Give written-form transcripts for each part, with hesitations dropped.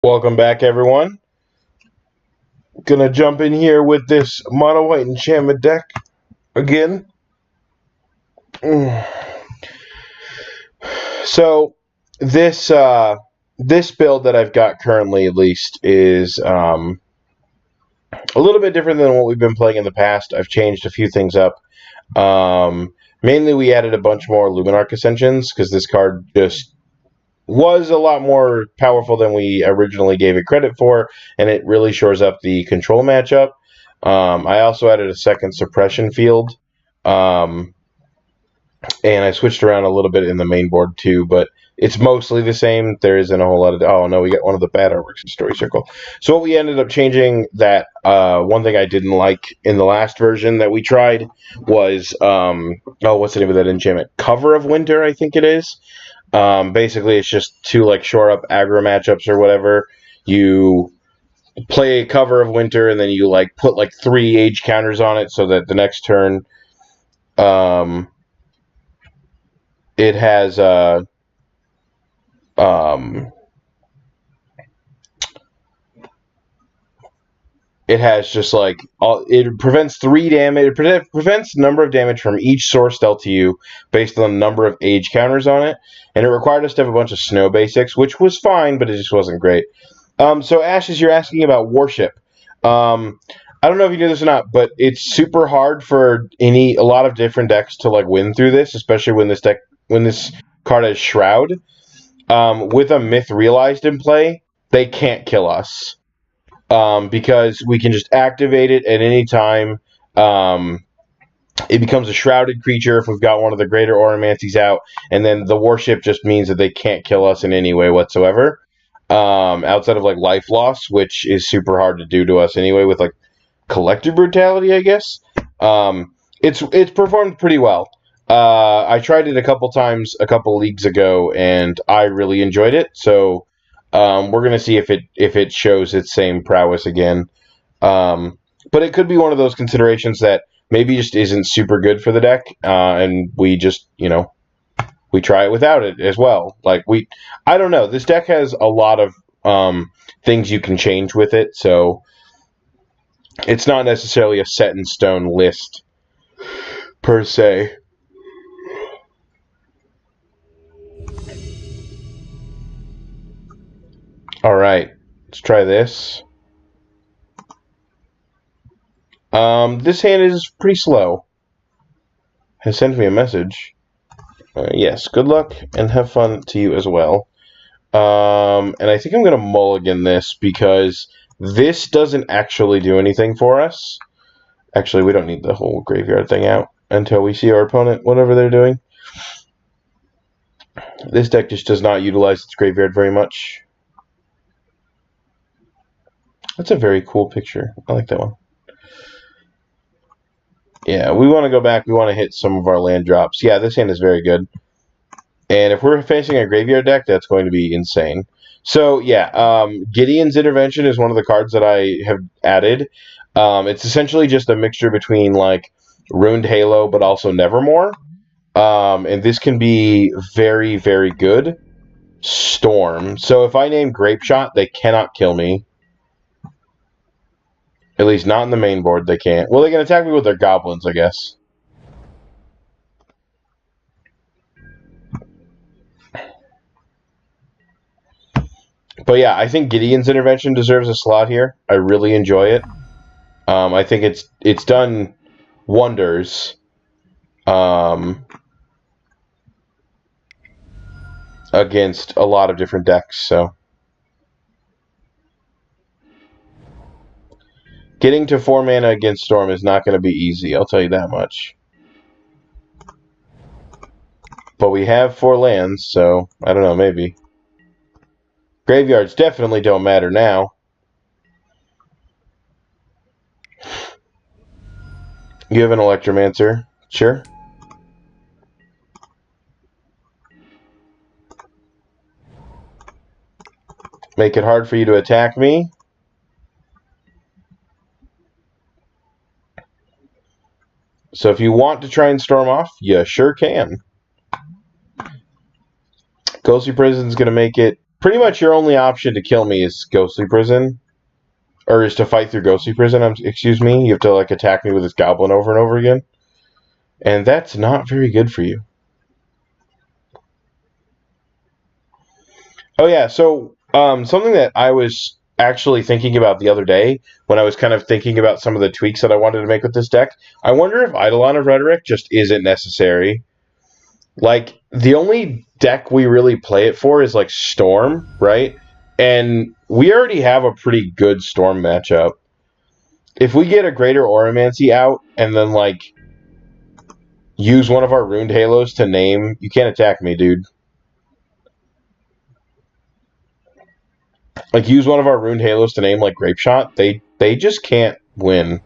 Welcome back, everyone. Gonna jump in here with this mono white enchantment deck again. So this this build that I've got currently, at least, is a little bit different than what we've been playing in the past. I've changed a few things up. Mainly, we added a bunch more Luminarch Ascensions because this card just was a lot more powerful than we originally gave it credit for, and it really shores up the control matchup. I also added a second Suppression Field, and I switched around a little bit in the main board too, but it's mostly the same. There isn't a whole lot of... Oh, no, we got one of the bad artworks in Story Circle. So what we ended up changing, that one thing I didn't like in the last version that we tried was... what's the name of that enchantment? Cover of Winter, I think it is. Basically, it's just to like shore up aggro matchups or whatever. You play a Cover of Winter, and then you like put like 3 age counters on it, so that the next turn, it has just like it prevents 3 damage. It prevents number of damage from each source dealt to you based on the number of age counters on it, and it required us to have a bunch of snow basics, which was fine, but it just wasn't great. So Ashes, you're asking about Warship. I don't know if you knew this or not, but it's super hard for a lot of different decks to like win through this, especially when this card has Shroud. With a Myth Realized in play, they can't kill us. Because we can just activate it at any time. It becomes a shrouded creature if we've got one of the Greater Auramancies out, and then the Warship just means that they can't kill us in any way whatsoever. Outside of like life loss, which is super hard to do to us anyway with like collective brutality, I guess. It's performed pretty well. I tried it a couple times a couple leagues ago, and I really enjoyed it. So we're gonna see if it shows its same prowess again. But it could be one of those considerations that maybe just isn't super good for the deck, and we just we try it without it as well. Like I don't know. This deck has a lot of things you can change with it, so it's not necessarily a set in stone list per se. All right, let's try this. This hand is pretty slow. Has sent me a message. Yes, good luck and have fun to you as well. And I think I'm going to mulligan this because this doesn't actually do anything for us. Actually, we don't need the whole graveyard thing out until we see our opponent, whatever they're doing. This deck just does not utilize its graveyard very much. That's a very cool picture. I like that one. Yeah, we want to go back. We want to hit some of our land drops. Yeah, this hand is very good. And if we're facing a graveyard deck, that's going to be insane. So, yeah, Gideon's Intervention is one of the cards that I have added. It's essentially just a mixture between, like, Ruined Halo, but also Nevermore. And this can be very, very good. Storm. So if I name Grape Shot, they cannot kill me. At least not in the main board, they can't. Well, they can attack me with their goblins, I guess. But yeah, I think Gideon's Intervention deserves a slot here. I really enjoy it. I think it's done wonders. Against a lot of different decks, so... Getting to 4 mana against Storm is not going to be easy, I'll tell you that much. But we have 4 lands, so I don't know, maybe. Graveyards definitely don't matter now. You have an Electromancer, sure. Make it hard for you to attack me. So if you want to try and storm off, you sure can. Ghostly Prison's going to make it pretty much your only option to kill me is Ghostly Prison. Or is to fight through Ghostly Prison, excuse me. You have to, like, attack me with this goblin over and over again. And that's not very good for you. Oh, yeah, so something that I was actually thinking about the other day when I was kind of thinking about some of the tweaks that I wanted to make with this deck, I wonder if Eidolon of Rhetoric just isn't necessary. Like, the only deck we really play it for is, like, Storm, right? And we already have a pretty good Storm matchup. If we get a Greater Auramancy out and then, like, use one of our Runed Halos to name... You can't attack me, dude. Like, use one of our Runed Halos to name, like, Grape Shot. They just can't win.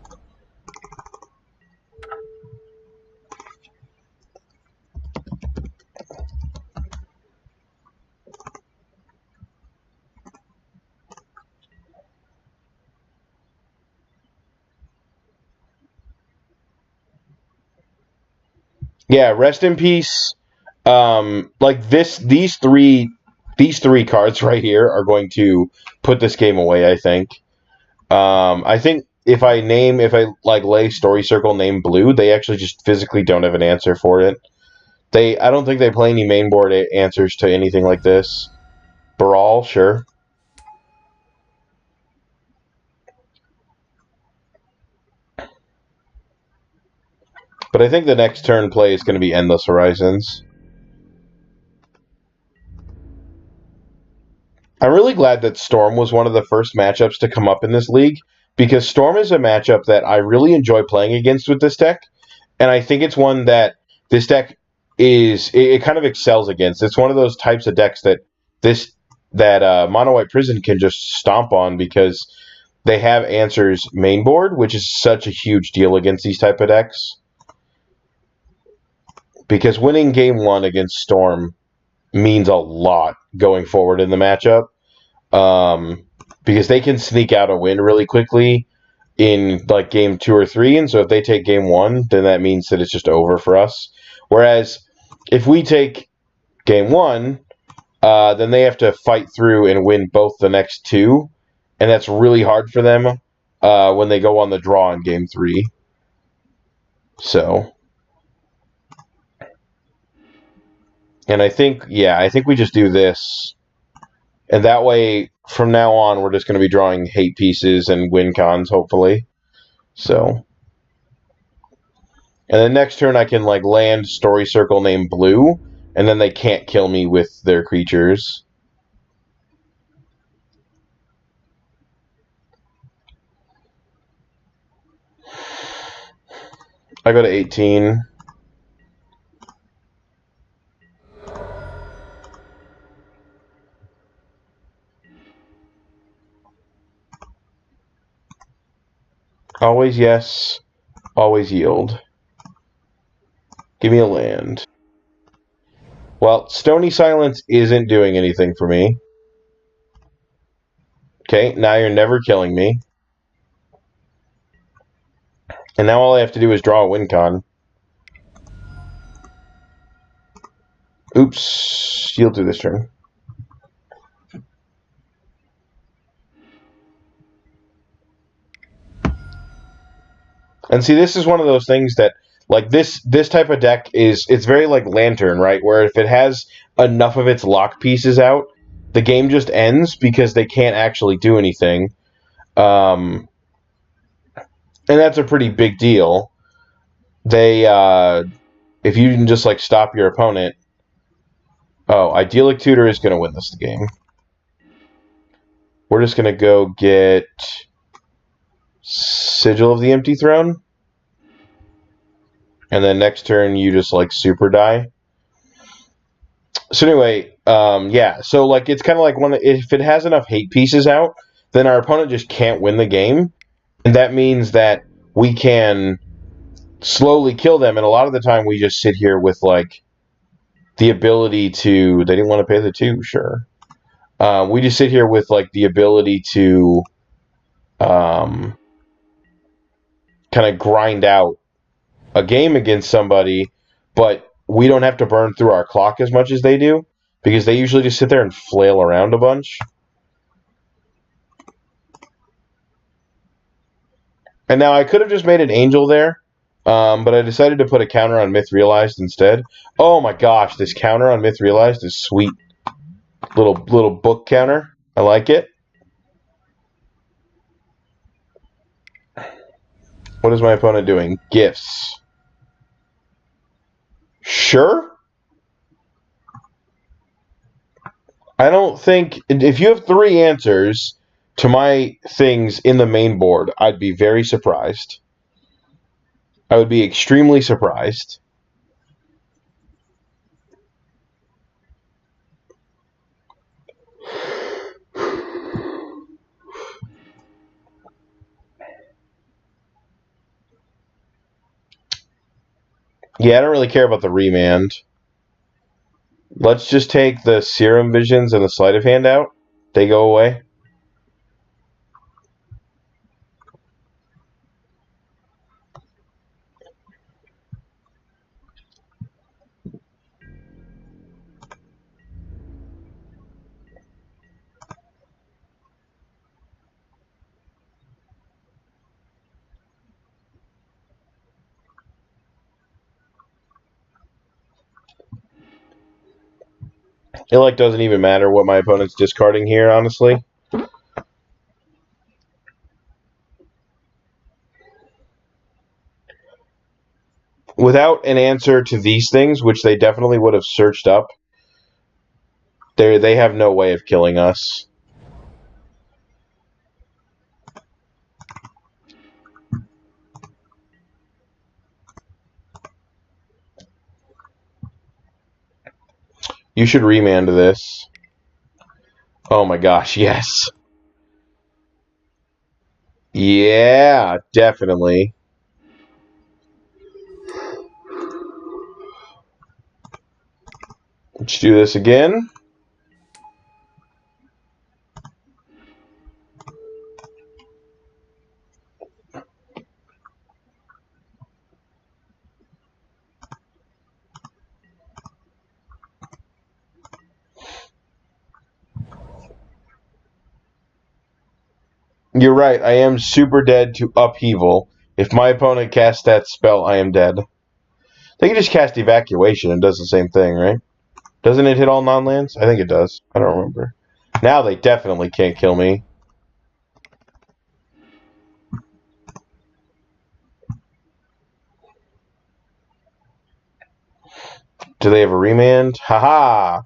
Yeah, rest in peace. Like these three cards right here are going to put this game away, I think. I think if I like lay Story Circle name blue, they actually just physically don't have an answer for it. I don't think they play any main board answers to anything like this. Brawl, sure. But I think the next turn play is going to be Endless Horizons. I'm really glad that Storm was one of the first matchups to come up in this league, because Storm is a matchup that I really enjoy playing against with this deck, and I think it's one that this deck it kind of excels against. It's one of those types of decks that Mono White Prison can just stomp on because they have answers main board, which is such a huge deal against these type of decks. Because winning game 1 against Storm means a lot going forward in the matchup. Because they can sneak out a win really quickly in like game 2 or 3, and so if they take game 1, then that means that it's just over for us. Whereas if we take game 1, then they have to fight through and win both the next 2, and that's really hard for them when they go on the draw in game 3. So, and I think we just do this, and that way from now on we're just going to be drawing hate pieces and win cons, hopefully. So, and then next turn I can like land Story Circle named Blue, and then they can't kill me with their creatures. I go to 18. Always yes, always yield. Give me a land. Well, Stony Silence isn't doing anything for me. Okay, now you're never killing me. And now all I have to do is draw a win con. Oops, yield through this turn. And see, this is one of those things that, like, this type of deck it's very like Lantern, right? Where if it has enough of its lock pieces out, the game just ends because they can't actually do anything. And that's a pretty big deal. If you can just, like, stop your opponent... Oh, Idyllic Tutor is going to win this game. We're just going to go get Sigil of the Empty Throne. And then next turn, you just, like, super die. So anyway, yeah. So, like, it's kind of like if it has enough hate pieces out, then our opponent just can't win the game. And that means that we can slowly kill them. And a lot of the time, we just sit here with, like, the ability to... They didn't want to pay the 2, sure. We just sit here with, like, the ability to kind of grind out a game against somebody, but we don't have to burn through our clock as much as they do, because they usually just sit there and flail around a bunch. And now I could have just made an angel there, but I decided to put a counter on Myth Realized instead. Oh my gosh, this counter on Myth Realized is sweet. Little book counter. I like it. What is my opponent doing? Gifts. Sure. I don't think... If you have 3 answers to my things in the main board, I'd be very surprised. I would be extremely surprised. Yeah, I don't really care about the remand. Let's just take the Serum Visions and the Sleight of Hand out. They go away. It like doesn't even matter what my opponent's discarding here, honestly. Without an answer to these things, which they definitely would have searched up, they have no way of killing us. You should remand this. Oh my gosh, yes. Yeah, definitely. Let's do this again. You're right, I am super dead to Upheaval. If my opponent casts that spell, I am dead. They can just cast Evacuation and it does the same thing, right? Doesn't it hit all non-lands? I think it does. I don't remember. Now they definitely can't kill me. Do they have a remand? Haha!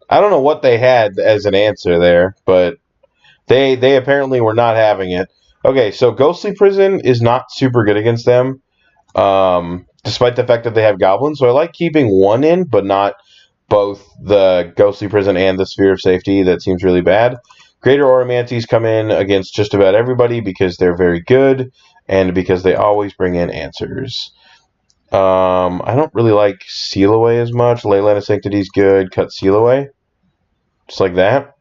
I don't know what they had as an answer there, but they apparently were not having it. Okay, so Ghostly Prison is not super good against them, despite the fact that they have goblins. So I like keeping one in, but not both the Ghostly Prison and the Sphere of Safety. That seems really bad. Greater Auramancies come in against just about everybody because they're very good and because they always bring in answers. I don't really like Seal Away as much. Leyline of Sanctity is good. Cut Seal Away. Just like that.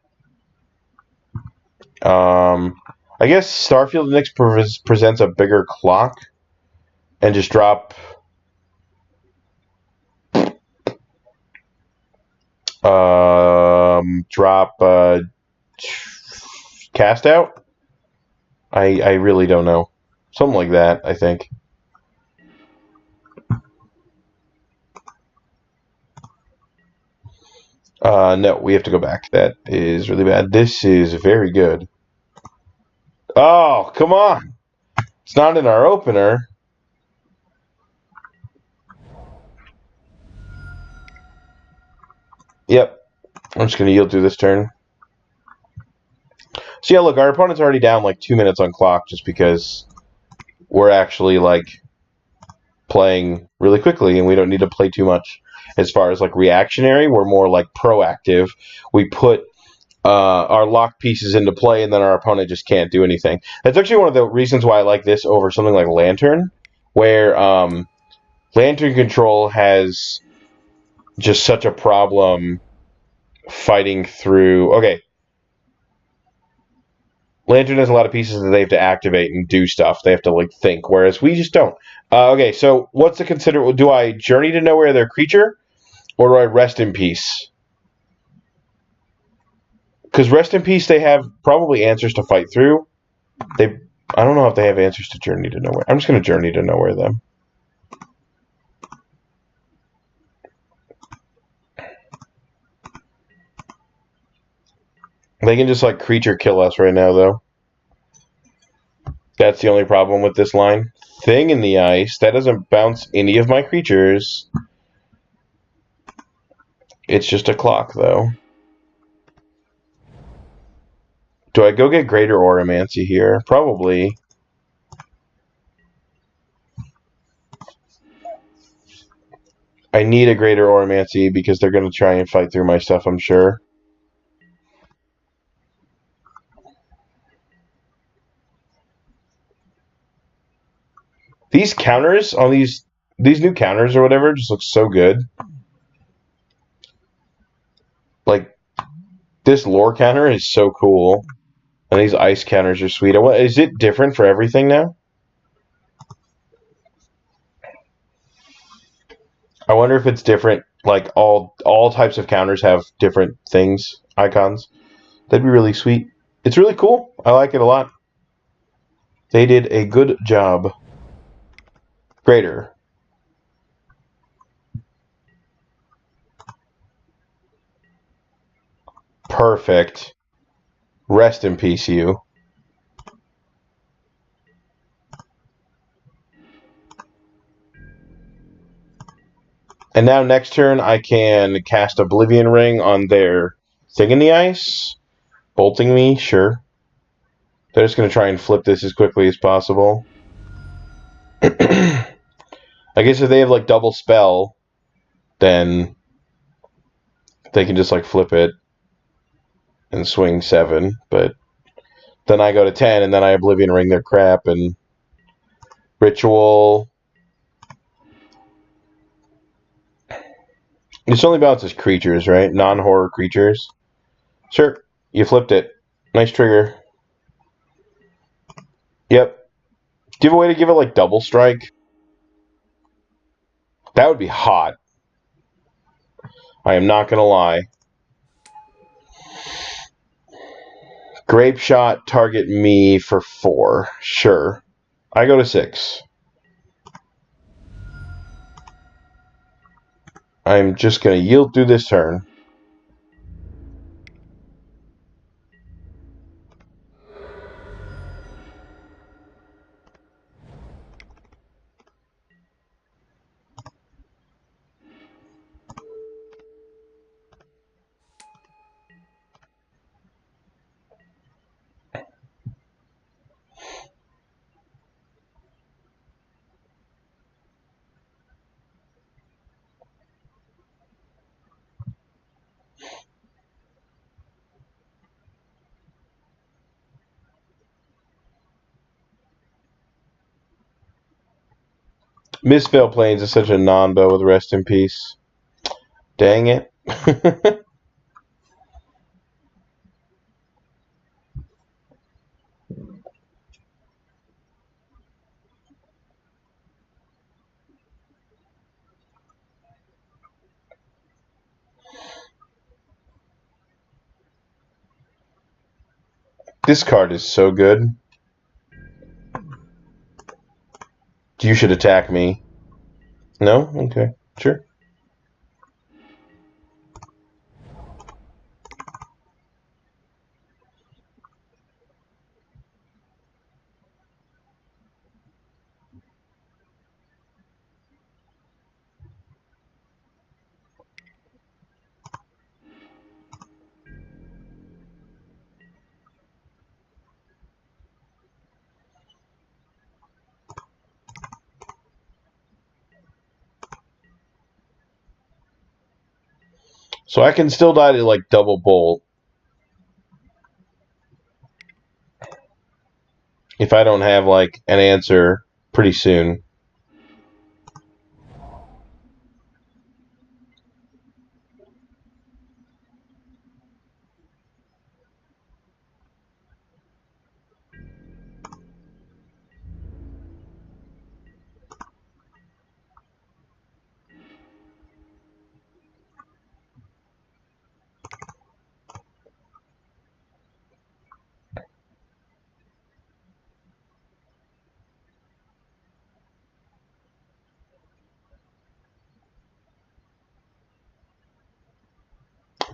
I guess Starfield of Nyx presents a bigger clock. And just drop... Cast Out? I really don't know. Something like that, I think. No, we have to go back. That is really bad. This is very good. Oh, come on! It's not in our opener. Yep. I'm just going to yield through this turn. So yeah, look, our opponent's already down like 2 minutes on clock just because we're actually like playing really quickly and we don't need to play too much. As far as like reactionary, we're more like proactive. We put our lock pieces into play and then our opponent just can't do anything. That's actually one of the reasons why I like this over something like Lantern, where Lantern Control has just such a problem fighting through... Okay. Lantern has a lot of pieces that they have to activate and do stuff. They have to like think, whereas we just don't. Okay, so what's the consider? Do I Journey to Nowhere their creature, or do I Rest in Peace? Because Rest in Peace, they have probably answers to fight through. I don't know if they have answers to Journey to Nowhere. I'm just going to Journey to Nowhere them. They can just, like, creature kill us right now, though. That's the only problem with this line. Thing in the Ice. That doesn't bounce any of my creatures. It's just a clock, though. Do I go get Greater Auramancy here? Probably. I need a Greater Auramancy because they're going to try and fight through my stuff, I'm sure. These counters on these new counters or whatever just look so good. Like, this lore counter is so cool. And these ice counters are sweet. Is it different for everything now? I wonder if it's different. Like, all types of counters have different things, icons. That'd be really sweet. It's really cool. I like it a lot. They did a good job. Greater. Perfect. Rest in peace, you. And now next turn I can cast Oblivion Ring on their Thing in the Ice. Bolting me, sure. They're just going to try and flip this as quickly as possible. I guess if they have, like, double spell, then they can just, like, flip it and swing 7. But then I go to 10, and then I Oblivion Ring their crap, and Ritual. This only bounces creatures, right? Non-horror creatures. Sure, you flipped it. Nice trigger. Yep. Do you have a way to give it, like, double strike? That would be hot. I am not going to lie. Grape Shot, target me for 4. Sure. I go to 6. I'm just going to yield through this turn. Mistveil Plains is such a non-bow with Rest in Peace. Dang it. This card is so good. You should attack me. No? Okay. Sure. So I can still die to, like, double bolt. If I don't have, like, an answer pretty soon.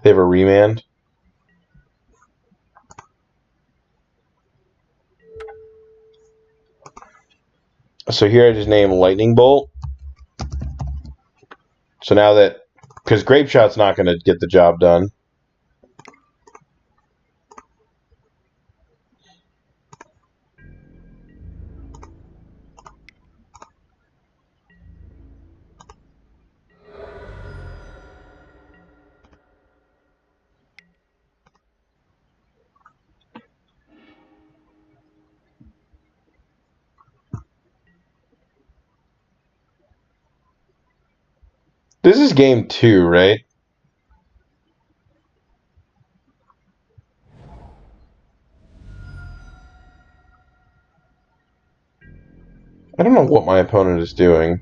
They have a remand. So here I just name Lightning Bolt. So now that, because Grape Shot's not going to get the job done. This is game 2, right? I don't know what my opponent is doing.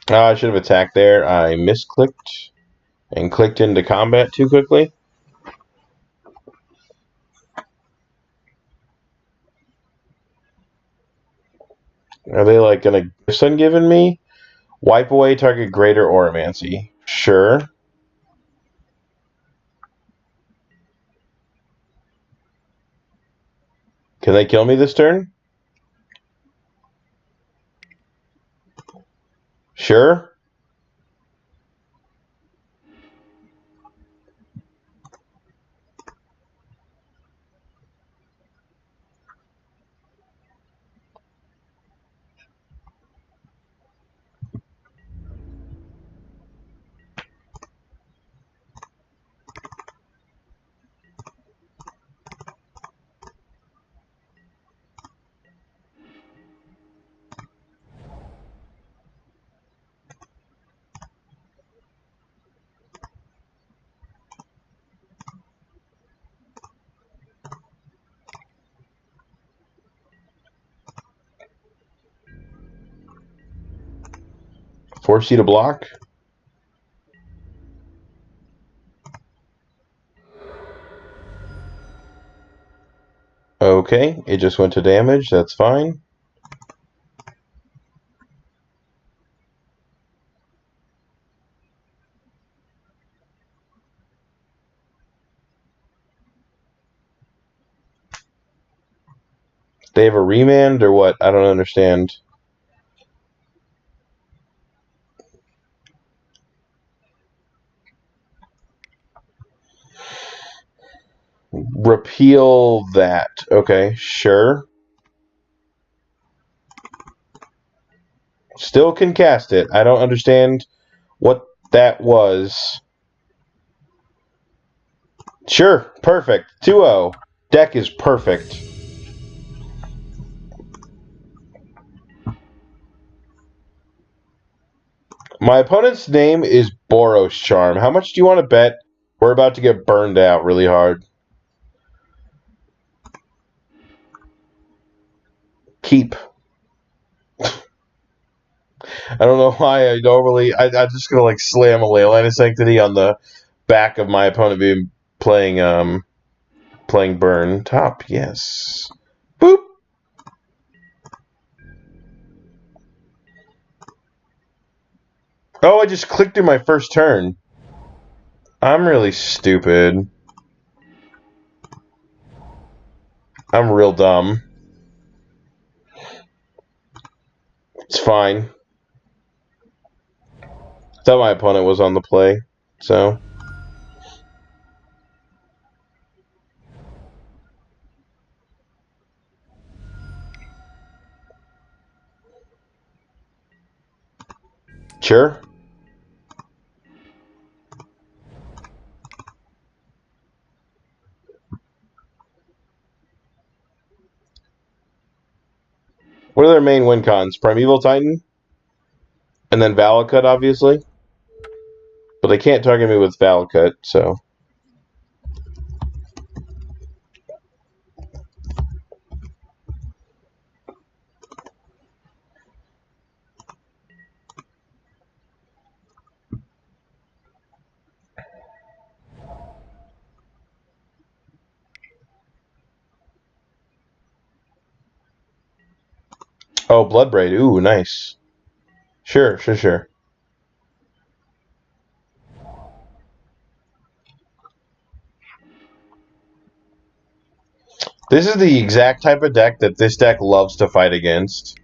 I should have attacked there. I misclicked and clicked into combat too quickly. Are they like going to gift sun giving me? Wipe away target Greater Auramancy. Sure. Can they kill me this turn? Sure. Force you to block. Okay, it just went to damage. That's fine. They have a remand or what? I don't understand. Repeal that. Okay, sure. Still can cast it. I don't understand what that was. Sure, perfect. 2-0. Deck is perfect. My opponent's name is Boros Charm. How much do you want to bet we're about to get burned out really hard? Keep. I don't know why I normally... I'm just going to like slam a Leyline of Sanctity on the back of my opponent being playing burn. Top, yes. Boop. Oh, I just clicked in my first turn. I'm really stupid. I'm real dumb. It's fine. I thought my opponent was on the play, so... Sure. What are their main win cons? Primeval Titan? And then Valakut, obviously. But they can't target me with Valakut, so... Oh, Bloodbraid. Ooh, nice. Sure. This is the exact type of deck that this deck loves to fight against.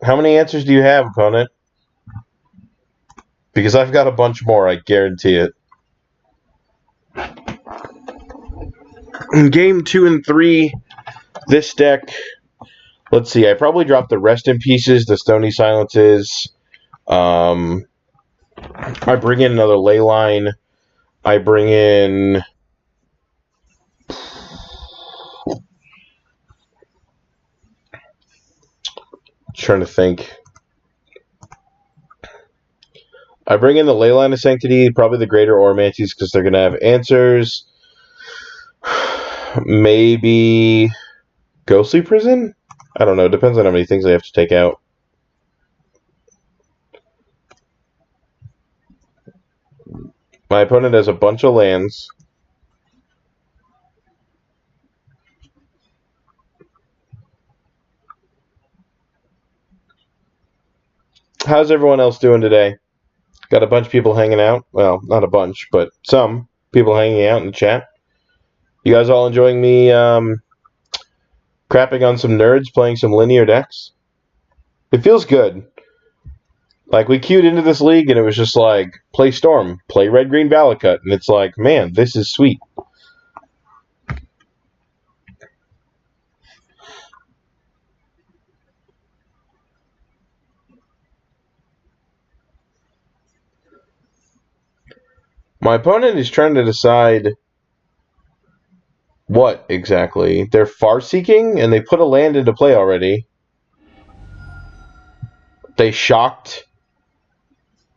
How many answers do you have, opponent? Because I've got a bunch more, I guarantee it. In game 2 and 3, this deck... Let's see, I probably dropped the Rest in Pieces, the Stony Silences. I bring in another Leyline. I bring in... Trying to think. I bring in the Leyline of Sanctity, probably the Greater Auramancy because they're going to have answers. Maybe Ghostly Prison? I don't know. It depends on how many things I have to take out. My opponent has a bunch of lands. How's everyone else doing today? Got a bunch of people hanging out. Well, not a bunch, but some people hanging out in the chat. You guys all enjoying me crapping on some nerds playing some linear decks? It feels good. Like, we queued into this league, and it was just like, play Storm, play Red-Green Valakut, and it's like, man, this is sweet. My opponent is trying to decide what exactly. They're far-seeking, and they put a land into play already. They shocked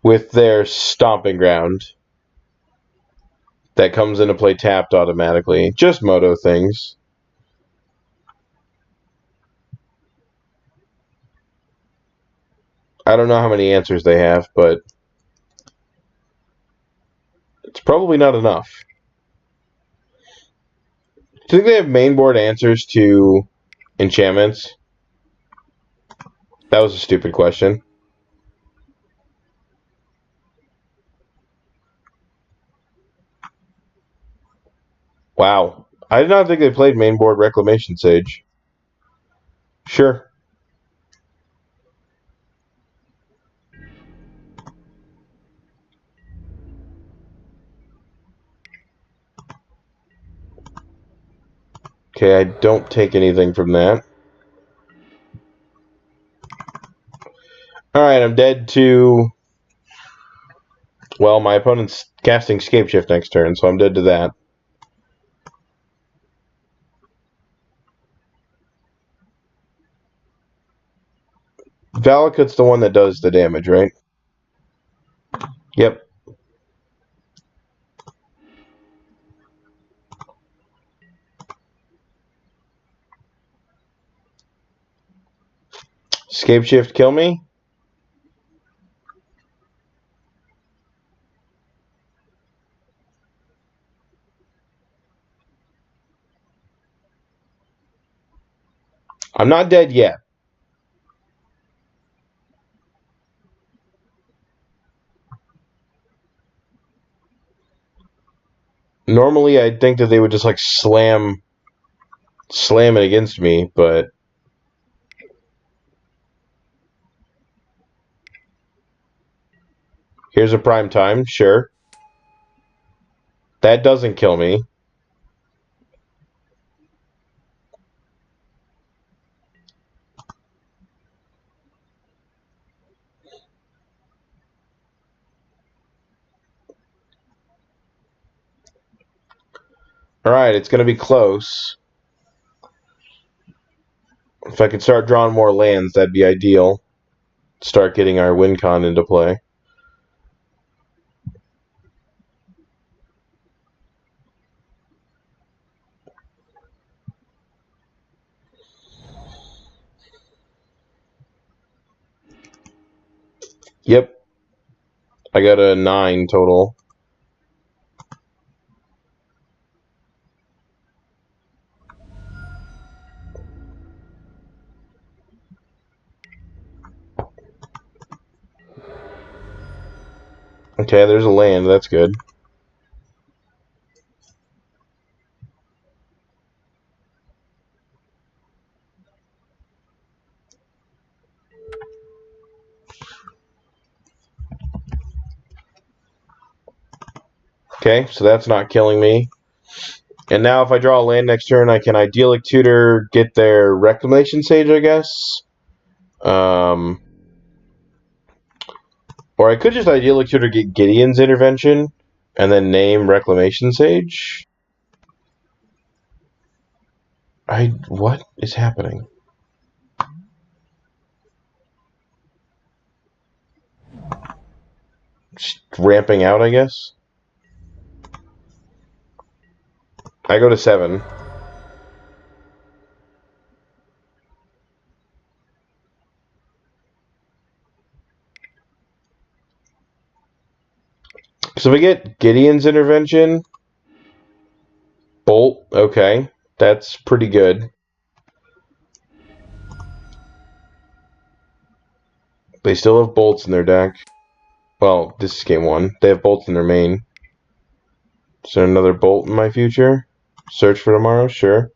with their Stomping Ground. That comes into play tapped automatically. Just moto things. I don't know how many answers they have, but it's probably not enough. Do you think they have mainboard answers to enchantments? That was a stupid question. Wow. I did not think they played mainboard Reclamation Sage. Sure. Okay, I don't take anything from that. Alright, I'm dead to... Well, my opponent's casting Scapeshift next turn, so I'm dead to that. Valakut's the one that does the damage, right? Yep. Scapeshift kill me? I'm not dead yet. Normally, I'd think that they would just, like, slam it against me, but... Here's a prime time, sure. That doesn't kill me. Alright, it's going to be close. If I could start drawing more lands, that'd be ideal. Start getting our win con into play. I got a 9 total. Okay, there's a land. That's good. Okay, so that's not killing me. And now if I draw a land next turn, I can Idyllic Tutor, get their Reclamation Sage, I guess. Or I could just Idyllic Tutor, get Gideon's Intervention, and then name Reclamation Sage. What is happening? Just ramping out, I guess. I go to 7. So if I get Gideon's Intervention, Bolt, okay. That's pretty good. They still have bolts in their deck. Well, this is game 1. They have bolts in their main. Is there another bolt in my future? Search for tomorrow? Sure.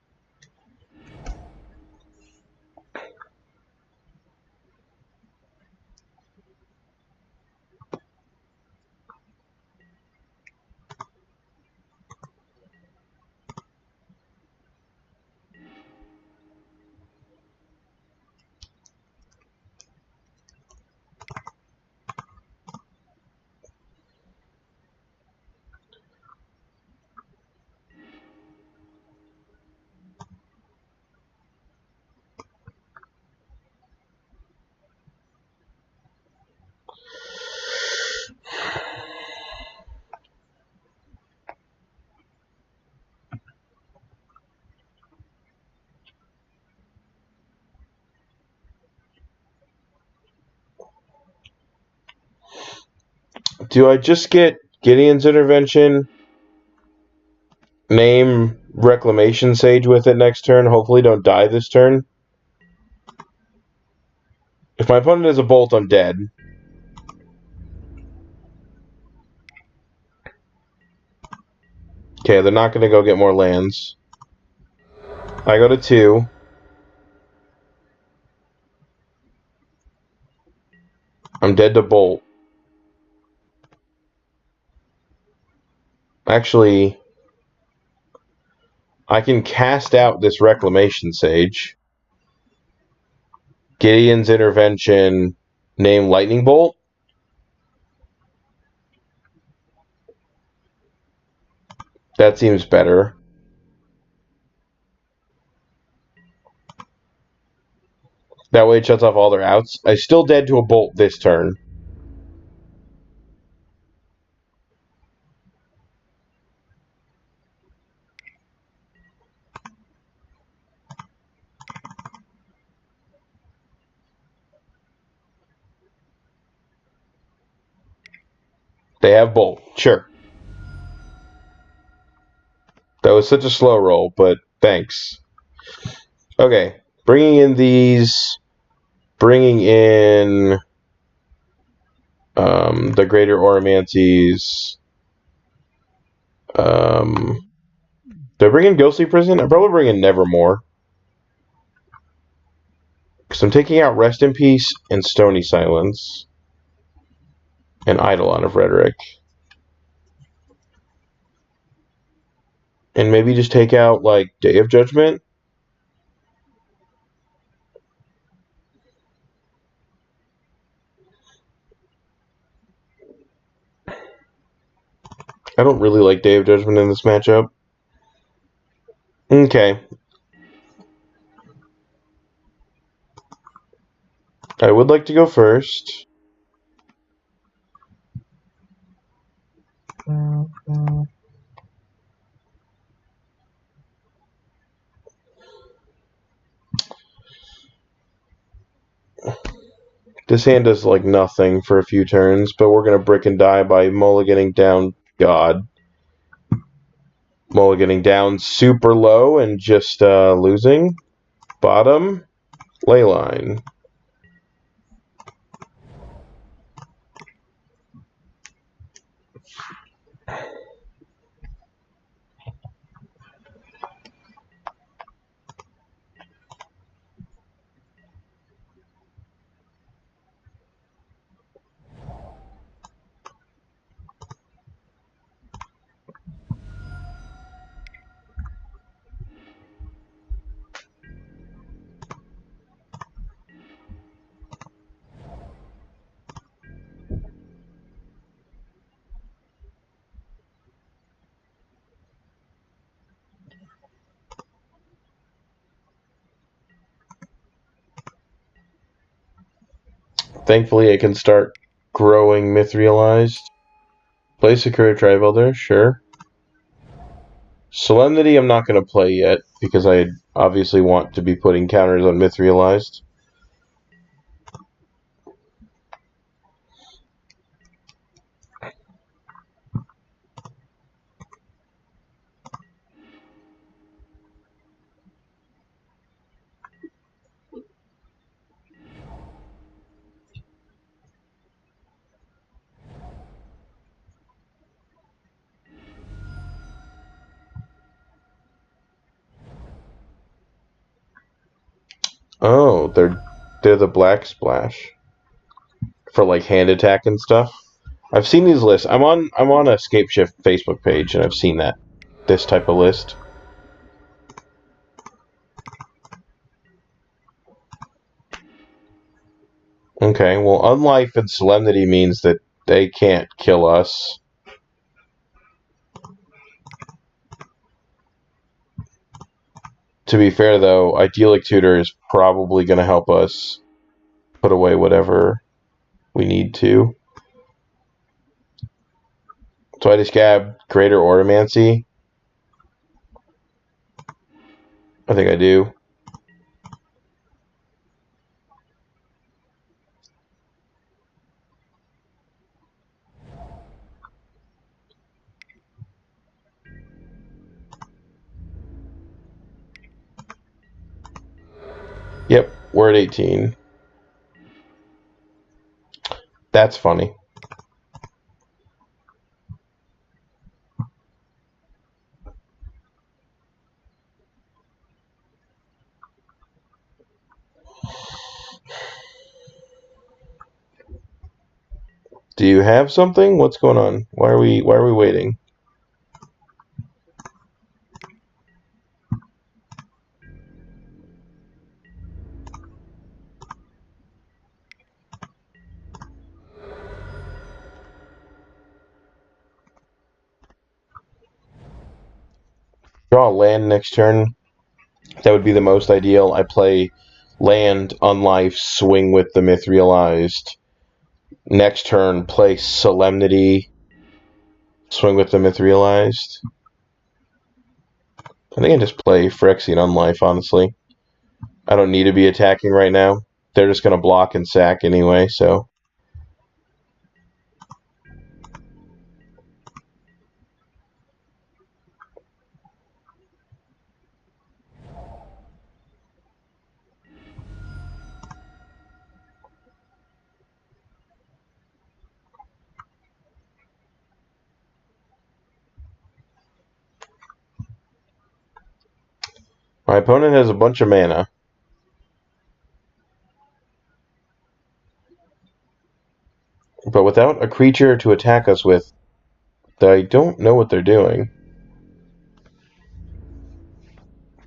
Do I just get Gideon's Intervention, name Reclamation Sage with it next turn, hopefully don't die this turn? If my opponent has a bolt, I'm dead. Okay, they're not going to go get more lands. I go to 2. I'm dead to bolt. Actually, I can cast out this Reclamation Sage. Gideon's Intervention, name Lightning Bolt. That seems better. That way it shuts off all their outs. I'm still dead to a bolt this turn. They have bolt. Sure. That was such a slow roll, but thanks. Okay. Bringing in these. Bringing in the Greater Auramancies. Do I bring in Ghostly Prison? I'm probably bringing Nevermore. Because I'm taking out Rest in Peace and Stony Silence. And Eidolon of Rhetoric. And maybe just take out, like, Day of Judgment. I don't really like Day of Judgment in this matchup. Okay. I would like to go first. This This hand does like nothing for a few turns, but we're going to brick and die by mulliganing down God. Mulliganing down super low and just losing. Bottom, Leyline. Thankfully, I can start growing Mithralized. Play Secure Tribe Elder, sure. Solemnity I'm not going to play yet, because I obviously want to be putting counters on Mithralized. Oh, they're the black splash for like hand attack and stuff. I've seen these lists. I'm on a Scape Shift Facebook page and I've seen this type of list. Okay, well, Unlife and Solemnity means that they can't kill us. To be fair, though, Idyllic Tutor is probably going to help us put away whatever we need to. So I just grab Greater Auramancy. I think I do. Yep, we're at 18. That's funny. Do you have something? What's going on? Why are we waiting? Draw land next turn. That would be the most ideal. I play land, Unlife, swing with the Mithralized. Next turn, play Solemnity, swing with the Mithralized. I think I just play Phyrexian Unlife, honestly. I don't need to be attacking right now. They're just going to block and sack anyway, so. My opponent has a bunch of mana. But without a creature to attack us with, I don't know what they're doing.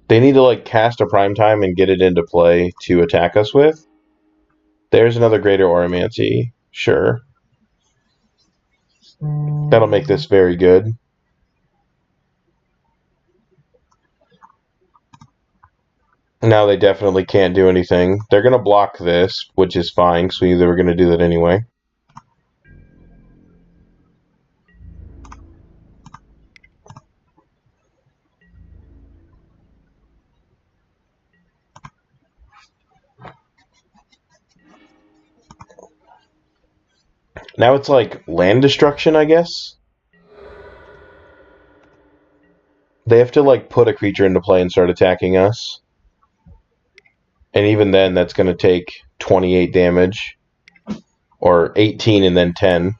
They need to like cast a Primetime and get it into play to attack us with. There's another Greater Auramancy. Sure. That'll make this very good. Now they definitely can't do anything. They're going to block this, which is fine, because we were going to do that anyway. Now it's like land destruction, I guess. They have to like put a creature into play and start attacking us. And even then, that's going to take 28 damage. Or 18 and then 10.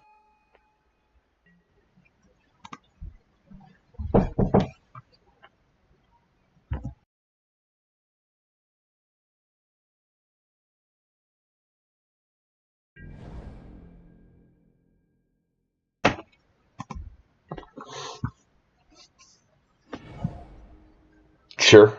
Sure.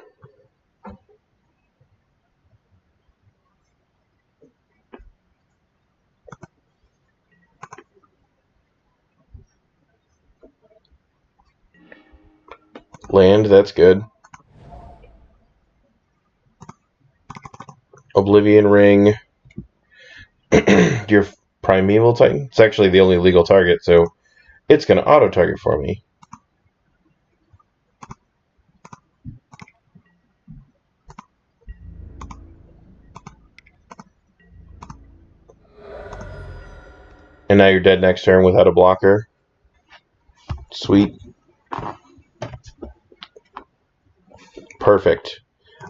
Land, that's good. Oblivion Ring. Your Primeval Titan. It's actually the only legal target, so it's going to auto-target for me. And now you're dead next turn without a blocker. Sweet. Perfect.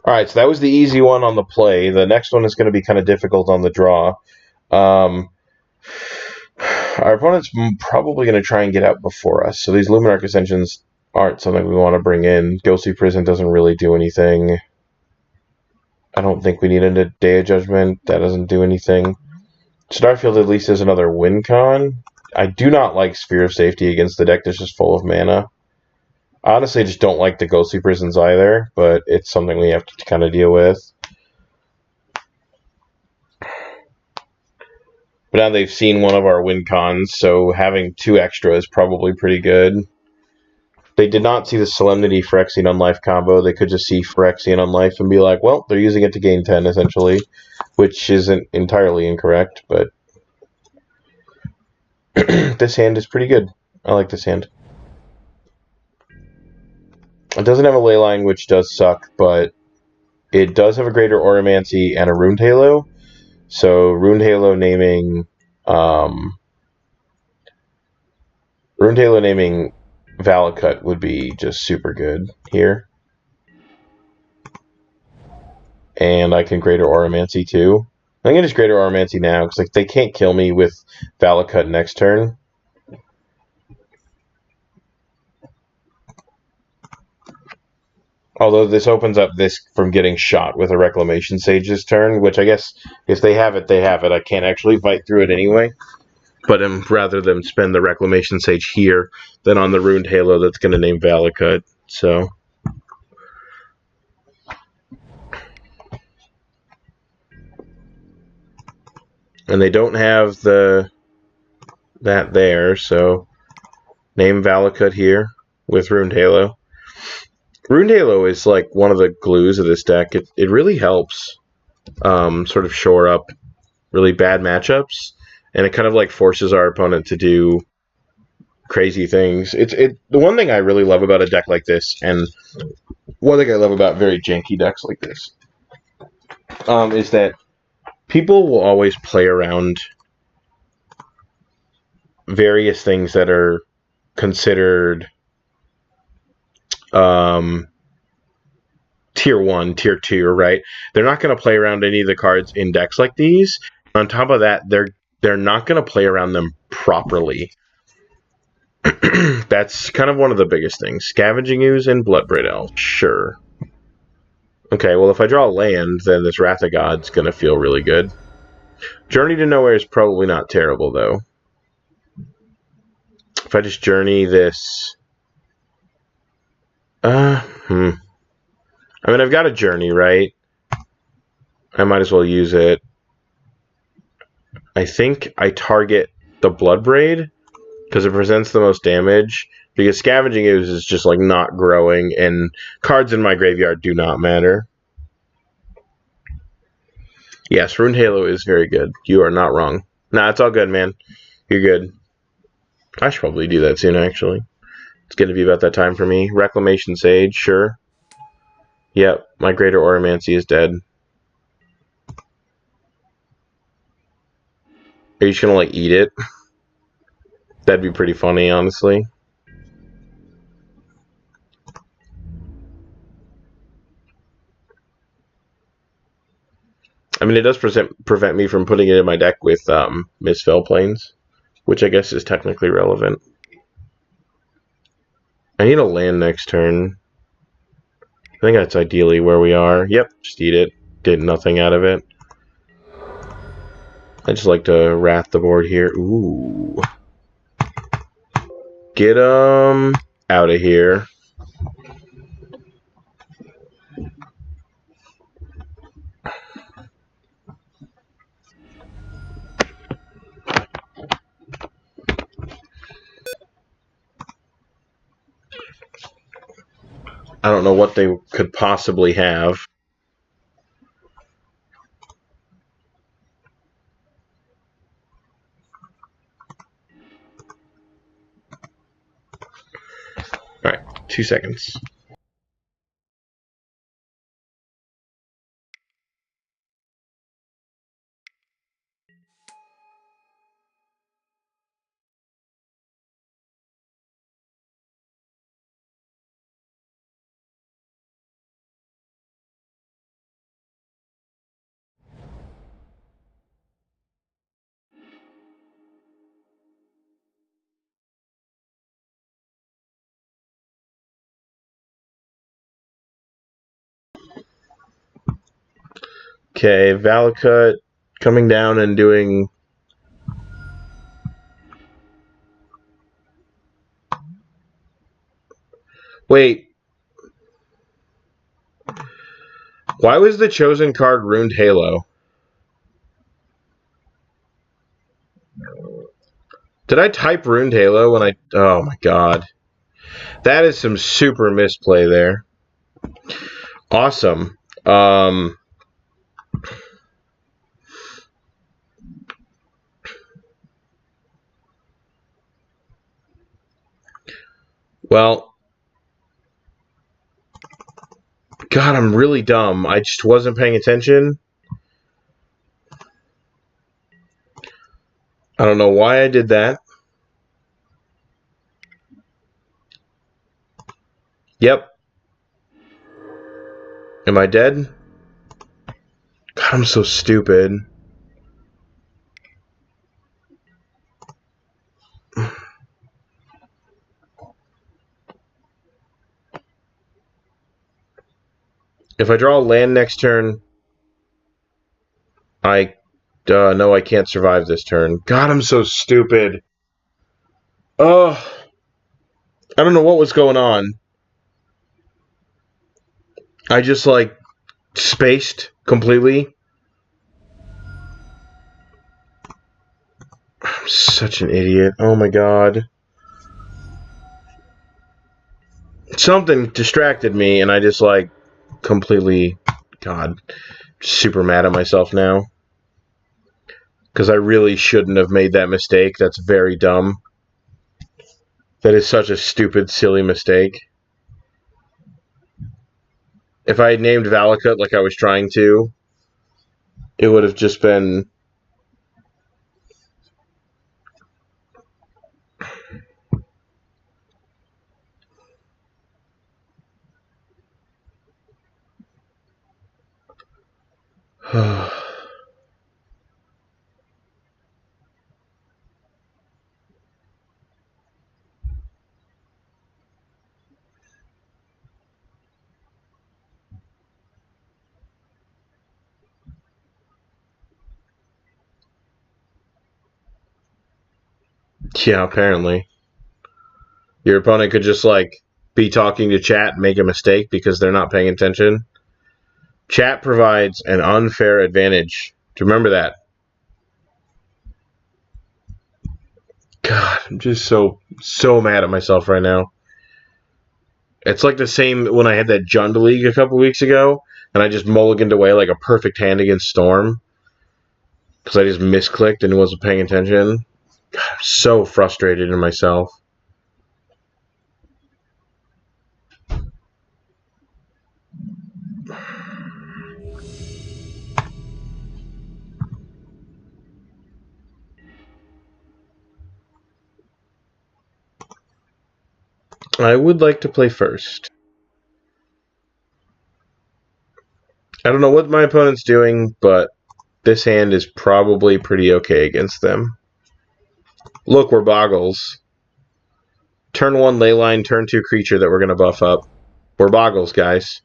Alright, so that was the easy one on the play. The next one is going to be kind of difficult on the draw. Our opponent's probably going to try and get out before us. So these Luminarch Ascensions aren't something we want to bring in. Ghostly Prison doesn't really do anything. I don't think we need a Day of Judgment. That doesn't do anything. Starfield at least is another win con. I do not like Sphere of Safety against the deck that's just full of mana. I honestly just don't like the Ghostly Prisons either, but it's something we have to kind of deal with. But now they've seen one of our win cons, so having 2 extra is probably pretty good. They did not see the Solemnity Phyrexian Unlife combo. They could just see Phyrexian Unlife and be like, well, they're using it to gain 10, essentially. Which isn't entirely incorrect, but this hand is pretty good. I like this hand. It doesn't have a Leyline, which does suck, but it does have a Greater Auramancy and a Runed Halo. So Runed Halo naming Valakut would be just super good here. And I can Greater Auramancy too. I'm going to just Greater Auramancy now, because like, they can't kill me with Valakut next turn. Although this opens up this from getting shot with a Reclamation Sage this turn, which I guess if they have it, they have it. I can't actually fight through it anyway. But rather than spend the Reclamation Sage here than on the Runed Halo that's going to name Valakut. So and they don't have that there, so name Valakut here with Runed Halo. Runed Halo is like one of the glues of this deck. It really helps sort of shore up really bad matchups, and it kind of like forces our opponent to do crazy things. The one thing I really love about a deck like this, and one thing I love about very janky decks like this, is that people will always play around various things that are considered tier 1, tier 2, right? They're not going to play around any of the cards in decks like these. On top of that, they're not going to play around them properly. That's kind of one of the biggest things. Scavenging Ooze and Bloodbraid Elf, sure. Okay, well, if I draw land, then this Wrath of God's going to feel really good. Journey to Nowhere is probably not terrible, though. If I just journey this... I mean, I've got a journey, right? I might as well use it. I think I target the Bloodbraid because it presents the most damage. Because Scavenging Ooze is just like not growing, and cards in my graveyard do not matter. Yes, Runed Halo is very good. You are not wrong. Nah, it's all good, man. You're good. I should probably do that soon, actually. It's going to be about that time for me. Reclamation Sage, sure. Yep, my Greater Auramancy is dead. Are you just going to, like, eat it? That'd be pretty funny, honestly. I mean, it does prevent me from putting it in my deck with Mistveil Plains, which I guess is technically relevant. I need a land next turn. I think that's ideally where we are. Yep, just eat it. Did nothing out of it. I just like to wrath the board here. Ooh. Get him out of here. I don't know what they could possibly have. Alright, 2 seconds. Okay, Valakut coming down and doing... Wait. Why was the chosen card Ruined Halo? Did I type Ruined Halo when I... Oh my god. That is some super misplay there. Awesome. Well, God, I'm really dumb. I just wasn't paying attention. I don't know why I did that. Yep. Am I dead? God, I'm so stupid. If I draw a land next turn, I... no, I can't survive this turn. God, I'm so stupid. Oh, I don't know what was going on. I just, like, spaced completely. I'm such an idiot. Oh my god. Something distracted me, and I just, like, completely... God, super mad at myself now. Because I really shouldn't have made that mistake. That's very dumb. That is such a stupid, silly mistake. If I had named Valakut like I was trying to, it would have just been... Yeah, apparently. Your opponent could just, like, be talking to chat and make a mistake because they're not paying attention. Chat provides an unfair advantage. Do you remember that? God, I'm just so mad at myself right now. It's like the same when I had that Jund League a couple weeks ago, and I just mulliganed away like a perfect hand against Storm because I just misclicked and wasn't paying attention. God, I'm so frustrated in myself. I would like to play first. I don't know what my opponent's doing, but this hand is probably pretty okay against them. Look, we're Boggles. Turn 1 Leyline, turn 2 creature that we're going to buff up. We're Boggles, guys.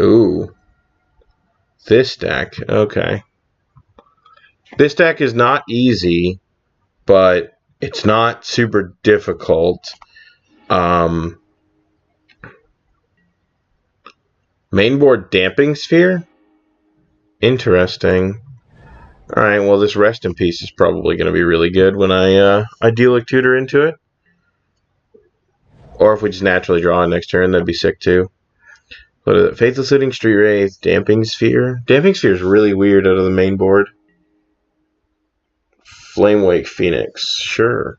Ooh. This deck. Okay. This deck is not easy, but it's not super difficult. Mainboard Damping Sphere? Interesting. Alright, well, this Rest in Peace is probably going to be really good when I Idyllic Tutor into it. Or if we just naturally draw it next turn, that'd be sick too. What is it? Faithless Looting, Street Wraith, Damping Sphere. Damping Sphere is really weird out of the main board. Flamewake Phoenix. Sure.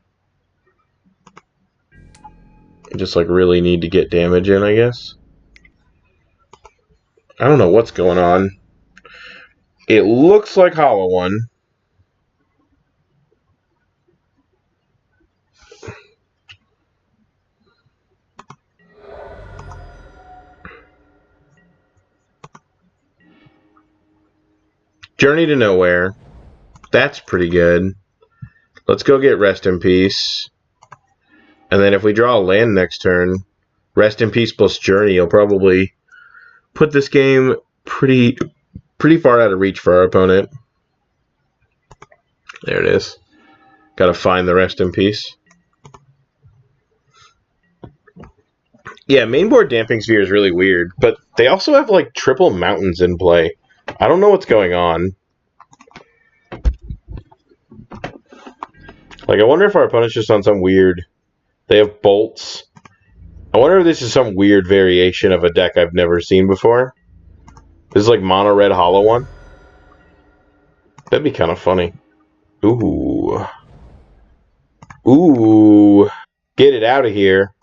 Just like really need to get damage in, I guess. I don't know what's going on. It looks like Hollow One. Journey to Nowhere. That's pretty good. Let's go get Rest in Peace. And then if we draw a land next turn, Rest in Peace plus Journey will probably put this game pretty far out of reach for our opponent. There it is. Gotta find the Rest in Peace. Yeah, mainboard Damping Sphere is really weird, but they also have like triple mountains in play. I don't know what's going on. Like, I wonder if our opponent's just on some weird... They have bolts. I wonder if this is some weird variation of a deck I've never seen before. This is like mono red hollow one. That'd be kind of funny. Ooh. Ooh. Get it out of here.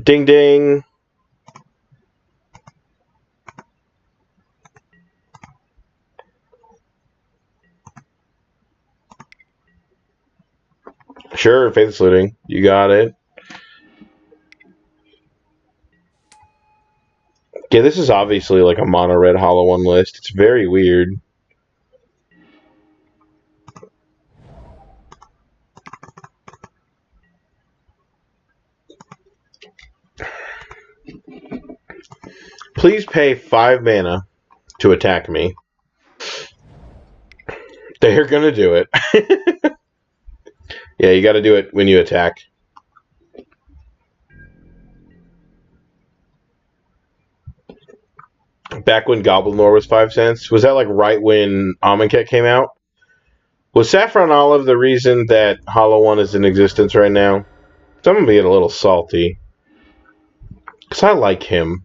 Ding ding. Sure, Faithless Looting. You got it. Yeah, this is obviously like a mono red hollow one list. It's very weird. Please pay 5 mana to attack me. They're gonna do it. Yeah, you gotta do it when you attack. Back when Goblin Lore was 5 cents? Was that like right when Amonkhet came out? Was Saffron Olive the reason that Hollow One is in existence right now? I'm gonna be a little salty. Because I like him.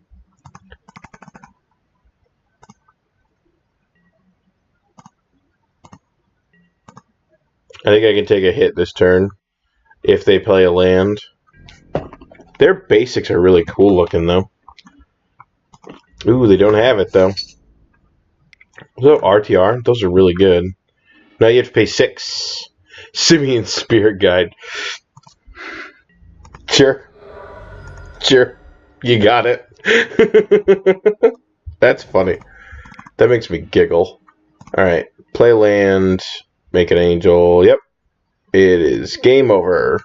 I think I can take a hit this turn if they play a land. Their basics are really cool looking, though. Ooh, they don't have it, though. So RTR, those are really good. Now you have to pay 6. Simeon Spirit Guide. Sure. Sure. You got it. That's funny. That makes me giggle. Alright. Play land. Make an angel. Yep. It is game over.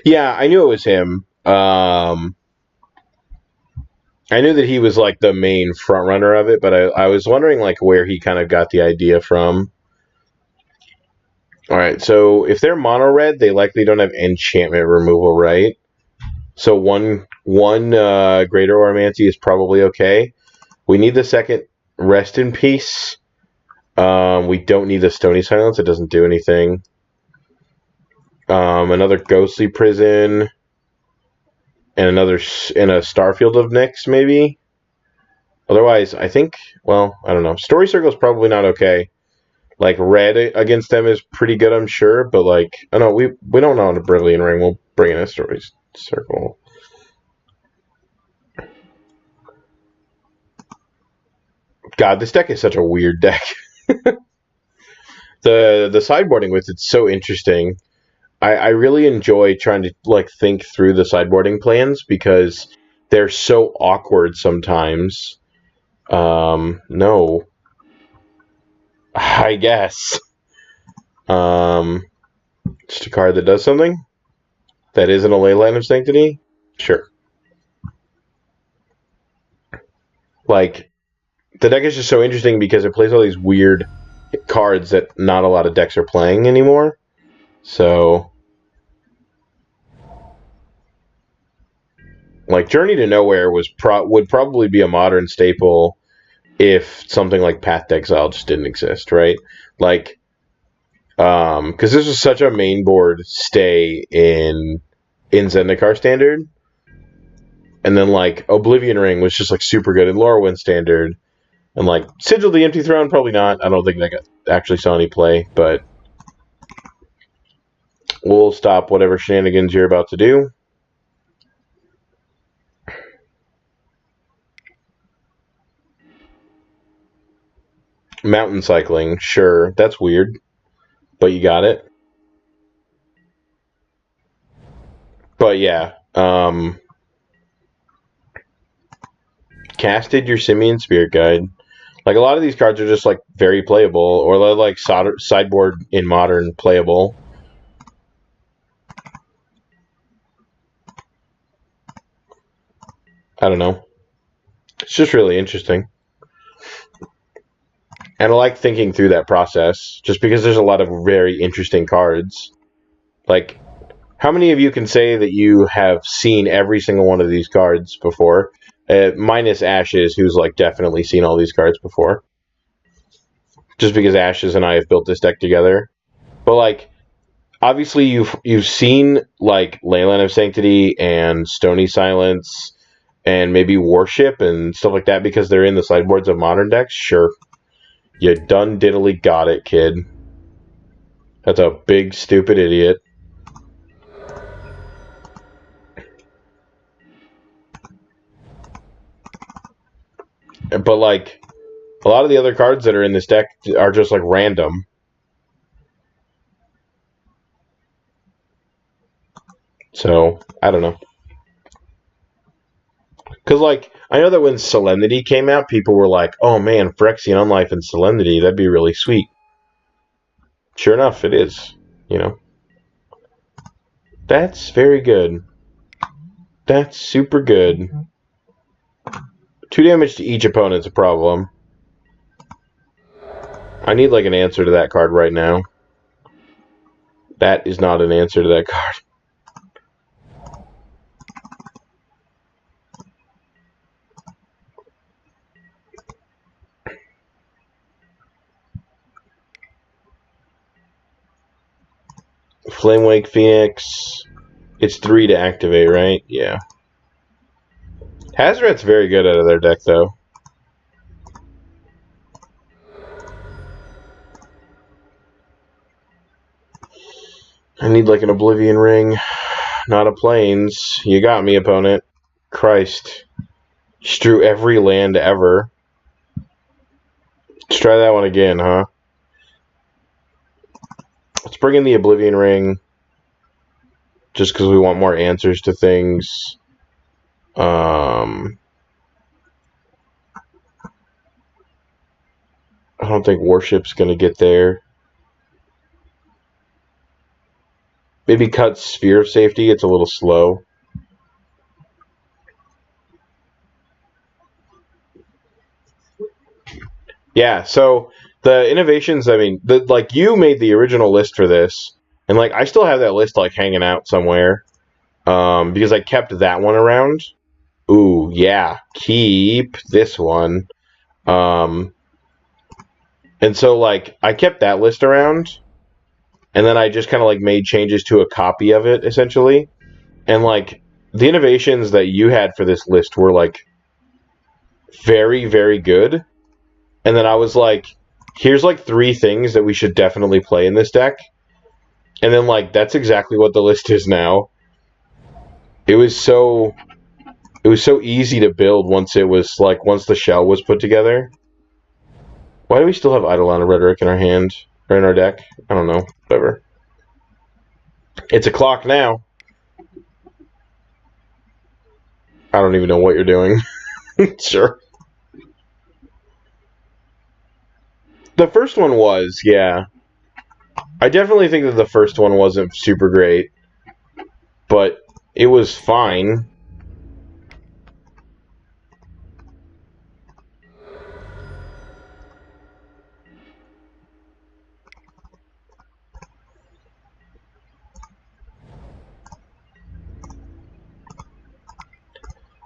Yeah, I knew it was him. I knew that he was like the main front runner of it, but I was wondering like where he kind of got the idea from. Alright, so if they're mono red, they likely don't have enchantment removal, right? So one Greater Auramancy is probably okay. We need the second Rest in Peace. We don't need the Stony Silence. It doesn't do anything. Another Ghostly Prison. And a Starfield of Nyx, maybe? Otherwise, I think, well, I don't know. Story Circle is probably not okay. Like, red against them is pretty good, I'm sure, but, like, I don't know, we don't know on the Oblivion Ring. We'll bring in a Story Circle. God, this deck is such a weird deck. The sideboarding with it's so interesting. I really enjoy trying to, like, think through the sideboarding plans because they're so awkward sometimes. No. I guess. Just a card that does something? That isn't a Leyline of Sanctity? Sure. Like, the deck is just so interesting because it plays all these weird cards that not a lot of decks are playing anymore. So, like, Journey to Nowhere would probably be a modern staple if something like Path to Exile just didn't exist, right? Like, because this was such a main board stay in Zendikar Standard, and then, like, Oblivion Ring was just, like, super good in Lorwyn Standard, and, like, Sigil the Empty Throne, probably not. I don't think that actually saw any play, but we'll stop whatever shenanigans you're about to do. Mountain cycling, sure, that's weird, but you got it. But yeah, casted your Simian Spirit Guide. Like, a lot of these cards are just, like, very playable, or they're, like, sideboard in Modern playable. I don't know. It's just really interesting. And I like thinking through that process, just because there's a lot of very interesting cards. Like, how many of you can say that you have seen every single one of these cards before? Minus Ashes, who's, like, definitely seen all these cards before. Just because Ashes and I have built this deck together. But, like, obviously you've seen, like, Leyline of Sanctity and Stony Silence and maybe Warship and stuff like that because they're in the sideboards of modern decks. Sure. You done diddly got it, kid. That's a big, stupid idiot. But, like, a lot of the other cards that are in this deck are just, like, random. So, I don't know. Because, like, I know that when Solemnity came out, people were like, oh man, Phyrexian Unlife and Solemnity, that'd be really sweet. Sure enough, it is, you know. That's very good. That's super good. 2 damage to each opponent's a problem. I need, like, an answer to that card right now. That is not an answer to that card. Flamewake Phoenix. It's 3 to activate, right? Yeah. Hazoret's very good out of their deck, though. I need, like, an Oblivion Ring, not a Plains. You got me, opponent. Christ. Just drew every land ever. Let's try that one again, huh? Let's bring in the Oblivion Ring. Just because we want more answers to things. I don't think Warship's going to get there. Maybe cut Sphere of Safety. It's a little slow. Yeah, so the innovations, I mean, like, you made the original list for this. And, like, I still have that list, like, hanging out somewhere. Because I kept that one around. Ooh, yeah. Keep this one. And so, like, I kept that list around. And then I just kind of, like, made changes to a copy of it, essentially. And, like, the innovations that you had for this list were, like, very, very good. And then I was like, here's like 3 things that we should definitely play in this deck. And then like that's exactly what the list is now. It was so easy to build once the shell was put together. Why do we still have Eidolon of Rhetoric in our hand or in our deck? I don't know. Whatever. It's a clock now. I don't even know what you're doing. Sure. The first one was, yeah. I definitely think that the first one wasn't super great, but it was fine.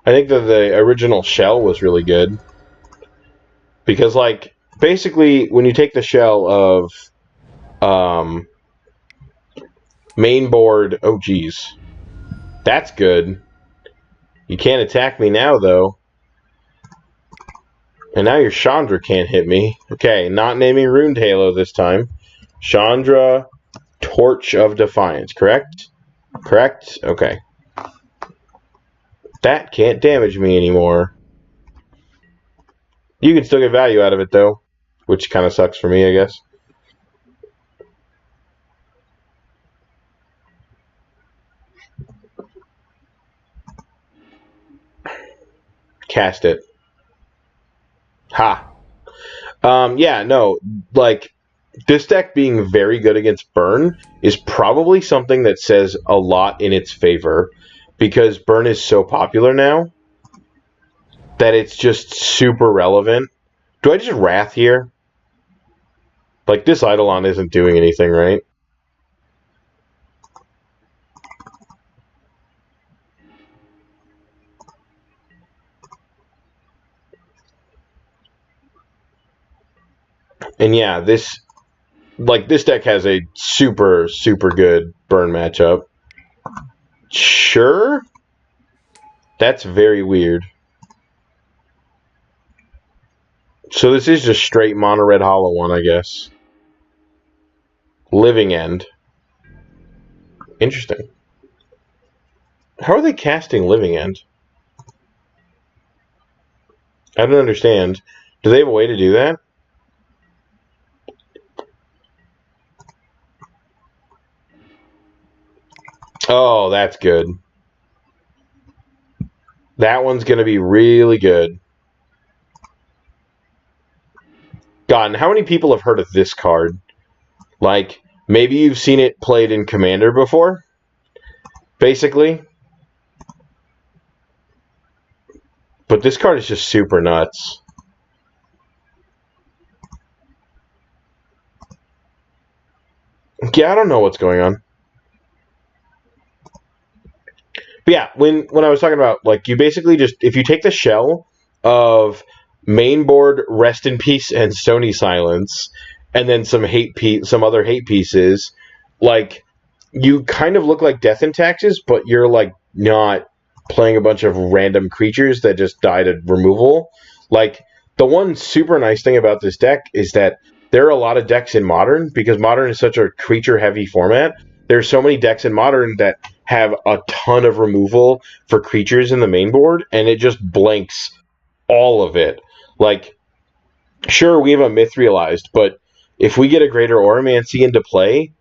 I think that the original shell was really good. Because, like, basically, when you take the shell of main board... Oh, geez. That's good. You can't attack me now, though. And now your Chandra can't hit me. Okay, not naming Runed Halo this time. Chandra, Torch of Defiance, correct? Correct? Okay. That can't damage me anymore. You can still get value out of it, though. Which kind of sucks for me, I guess. Cast it. Ha. Yeah, no. Like, this deck being very good against Burn is probably something that says a lot in its favor. Because Burn is so popular now that it's just super relevant. Do I just Wrath here? Like, this Eidolon isn't doing anything, right? And yeah, this deck has a super, super good Burn matchup. Sure? That's very weird. So this is just straight mono red hollow one, I guess. Living End. Interesting. How are they casting Living End? I don't understand. Do they have a way to do that? Oh, that's good. That one's going to be really good. God, and how many people have heard of this card? Like, maybe you've seen it played in Commander before? Basically. But this card is just super nuts. Yeah, I don't know what's going on. But yeah, when I was talking about, like, you basically just, if you take the shell of main board, Rest in Peace, and Stony Silence, and then some other hate pieces, like, you kind of look like Death and Taxes, but you're, like, not playing a bunch of random creatures that just die to removal. Like, the one super nice thing about this deck is that there are a lot of decks in Modern, because Modern is such a creature-heavy format. There's so many decks in Modern that have a ton of removal for creatures in the main board, and it just blanks all of it. Like, sure, we have a Mithralized, but if we get a Greater Auramancy into play,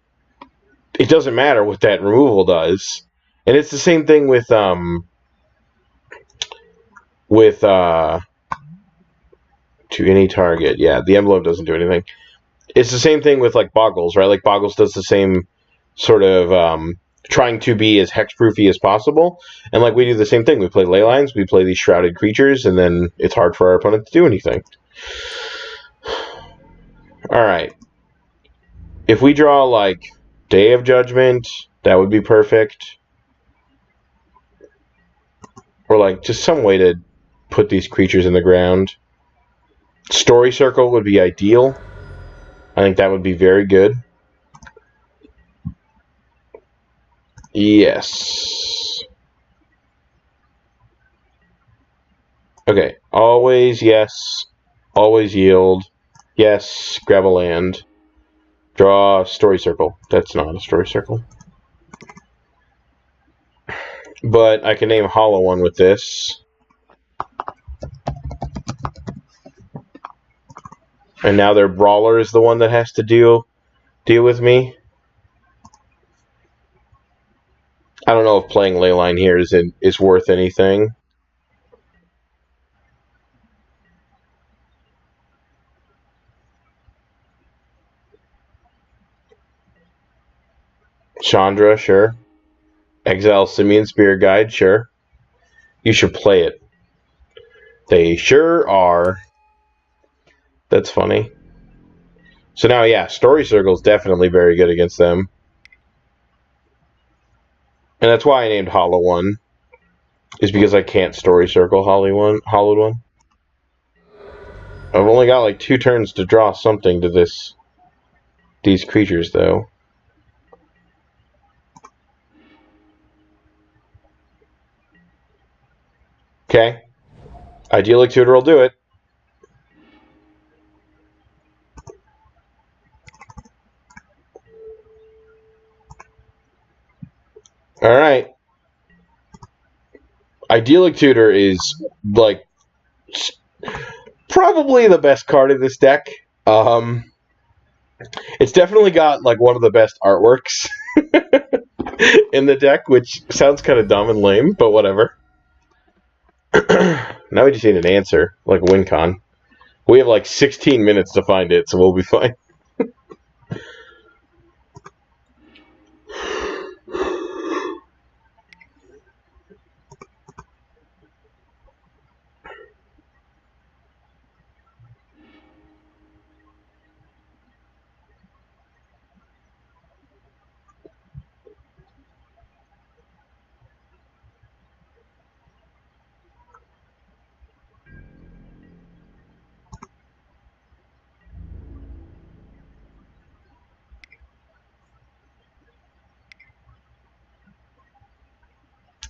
it doesn't matter what that removal does. And it's the same thing with to any target. Yeah, the emblem doesn't do anything. It's the same thing with, like, Boggles, right? Like, Boggles does the same sort of trying to be as hexproofy as possible. And, like, we do the same thing. We play Leylines, we play these shrouded creatures, and then it's hard for our opponent to do anything. Alright. If we draw, like, Day of Judgment, that would be perfect. Or, like, just some way to put these creatures in the ground. Story Circle would be ideal. I think that would be very good. Yes. Okay, always yes. Always yield. Yes, grab a land. Draw a story circle. That's not a story circle. But I can name Hollow One with this. And now their Brawler is the one that has to deal with me. I don't know if playing Leyline here is worth anything. Chandra, sure. Exile Simian Spear Guide, sure. You should play it. They sure are. That's funny. So now, yeah, Story Circle is definitely very good against them. And that's why I named Hollow One. Is because I can't Story Circle Hollowed One. I've only got like 2 turns to draw something to these creatures, though. Okay. Idyllic Tutor will do it. Alright. Idyllic Tutor is, like, probably the best card in this deck. It's definitely got, like, one of the best artworks in the deck, which sounds kind of dumb and lame, but whatever. Now we just need an answer, like a win con. We have like 16 minutes to find it, so we'll be fine.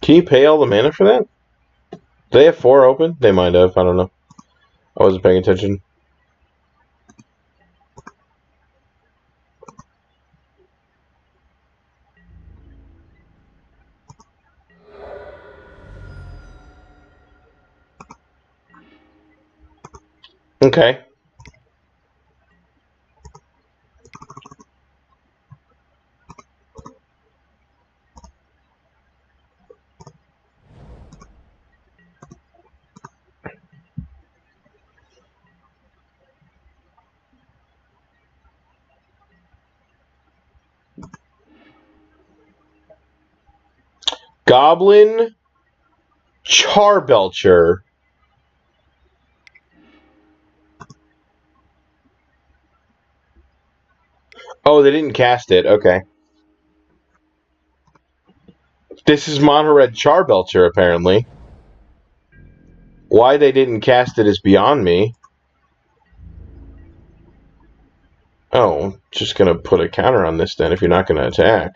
Can you pay all the mana for that? Do they have 4 open? They might have. I don't know. I wasn't paying attention. Okay. Goblin Charbelcher. Oh, they didn't cast it. Okay. This is Mono Red Charbelcher, apparently. Why they didn't cast it is beyond me. Oh, just gonna put a counter on this then if you're not gonna attack.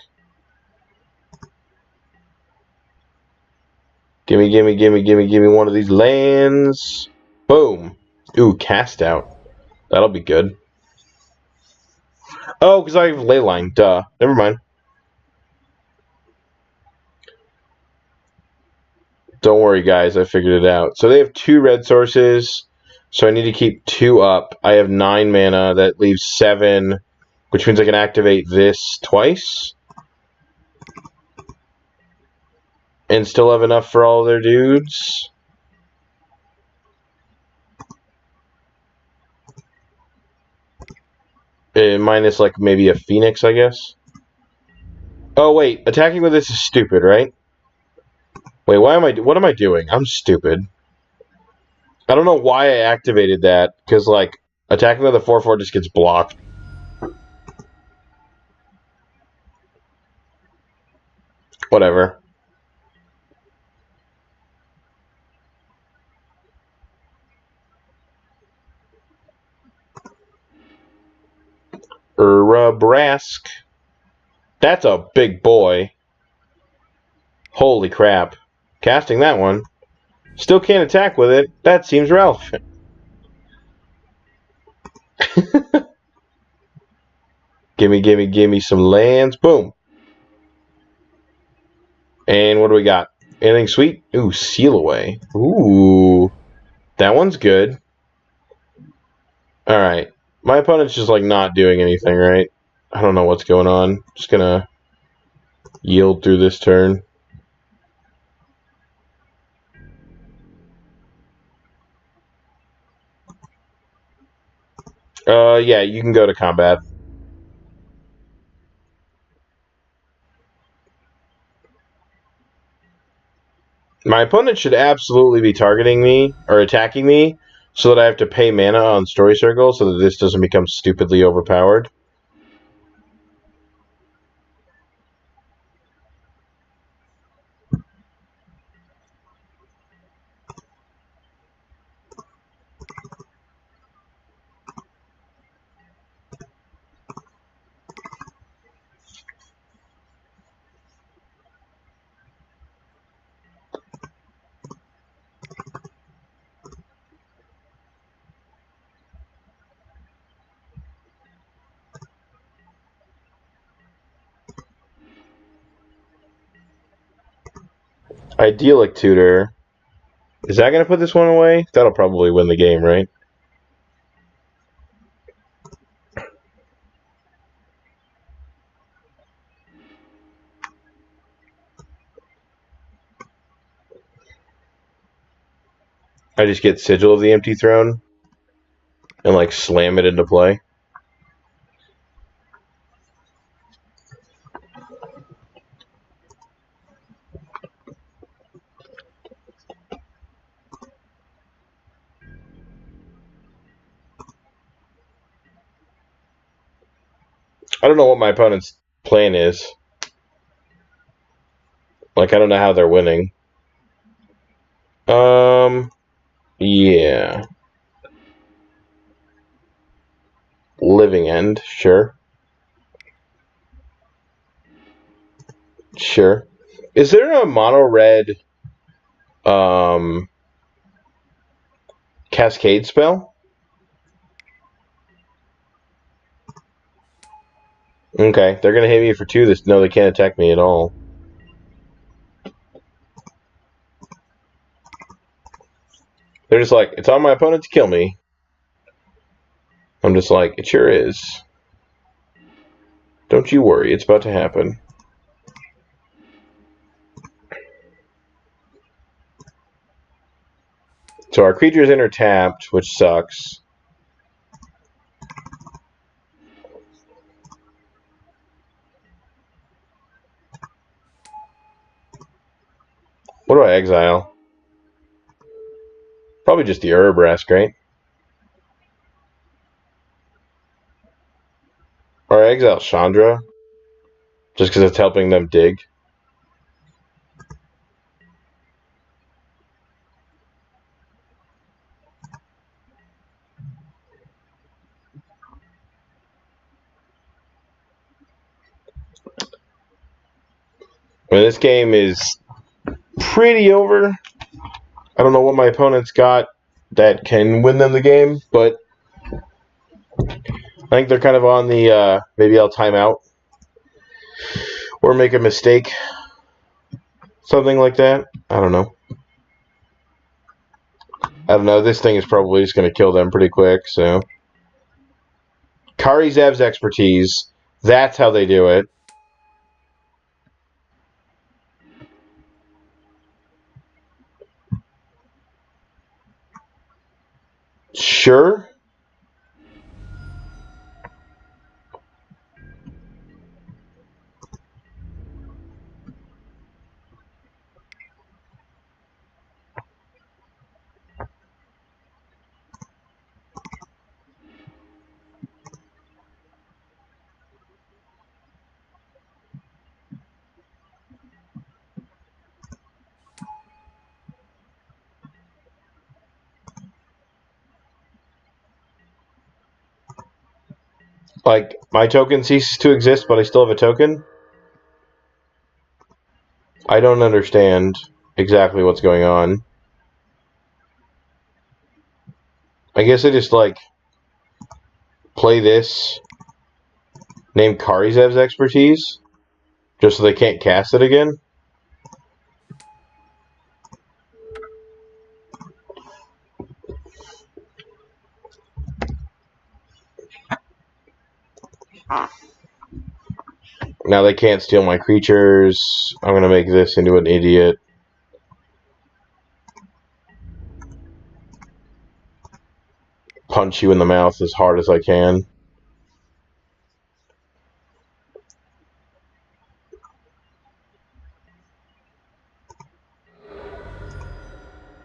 Gimme one of these lands. Boom. Ooh, cast out. That'll be good. Oh, because I have Leyline. Duh. Never mind. Don't worry, guys. I figured it out. So they have 2 red sources. So I need to keep 2 up. I have 9 mana. That leaves 7, which means I can activate this twice. And still have enough for all their dudes. Minus, like, maybe a Phoenix, I guess. Oh, wait. Attacking with this is stupid, right? Wait, what am I doing? I'm stupid. I don't know why I activated that, because, like, attacking with a 4/4 just gets blocked. Whatever. Brask. That's a big boy. Holy crap. Casting that one. Still can't attack with it. That seems relevant. Gimme some lands. Boom. And what do we got? Anything sweet? Ooh, Seal Away. Ooh. That one's good. Alright. My opponent's just like not doing anything, right? I don't know what's going on. Just gonna yield through this turn. Yeah, you can go to combat. My opponent should absolutely be targeting me, or attacking me, so that I have to pay mana on Story Circle, so that this doesn't become stupidly overpowered. Idyllic Tutor. Is that going to put this one away? That'll probably win the game, right? I just get Sigil of the Empty Throne and like slam it into play. I don't know what my opponent's plan is. Like, I don't know how they're winning. Yeah. Living End, sure. Sure. Is there a mono red Cascade spell? Okay, they're gonna hit me for 2. No, they can't attack me at all. They're just like, it's on my opponent to kill me. I'm just like, it sure is. Don't you worry, it's about to happen. So our creature's enter tapped, which sucks. What do I exile? Probably just the Urabrask, right? Or I exile Chandra, just because it's helping them dig. I mean, this game is pretty over. I don't know what my opponent's got that can win them the game, but I think they're kind of on the maybe I'll time out or make a mistake. Something like that. I don't know. This thing is probably just going to kill them pretty quick, so. Kari Zev's expertise. That's how they do it. Sure. Like, my token ceases to exist, but I still have a token? I don't understand exactly what's going on. I guess I just, like, play this, name Karizev's expertise, just so they can't cast it again. Now they can't steal my creatures. I'm going to make this into an idiot. Punch you in the mouth as hard as I can.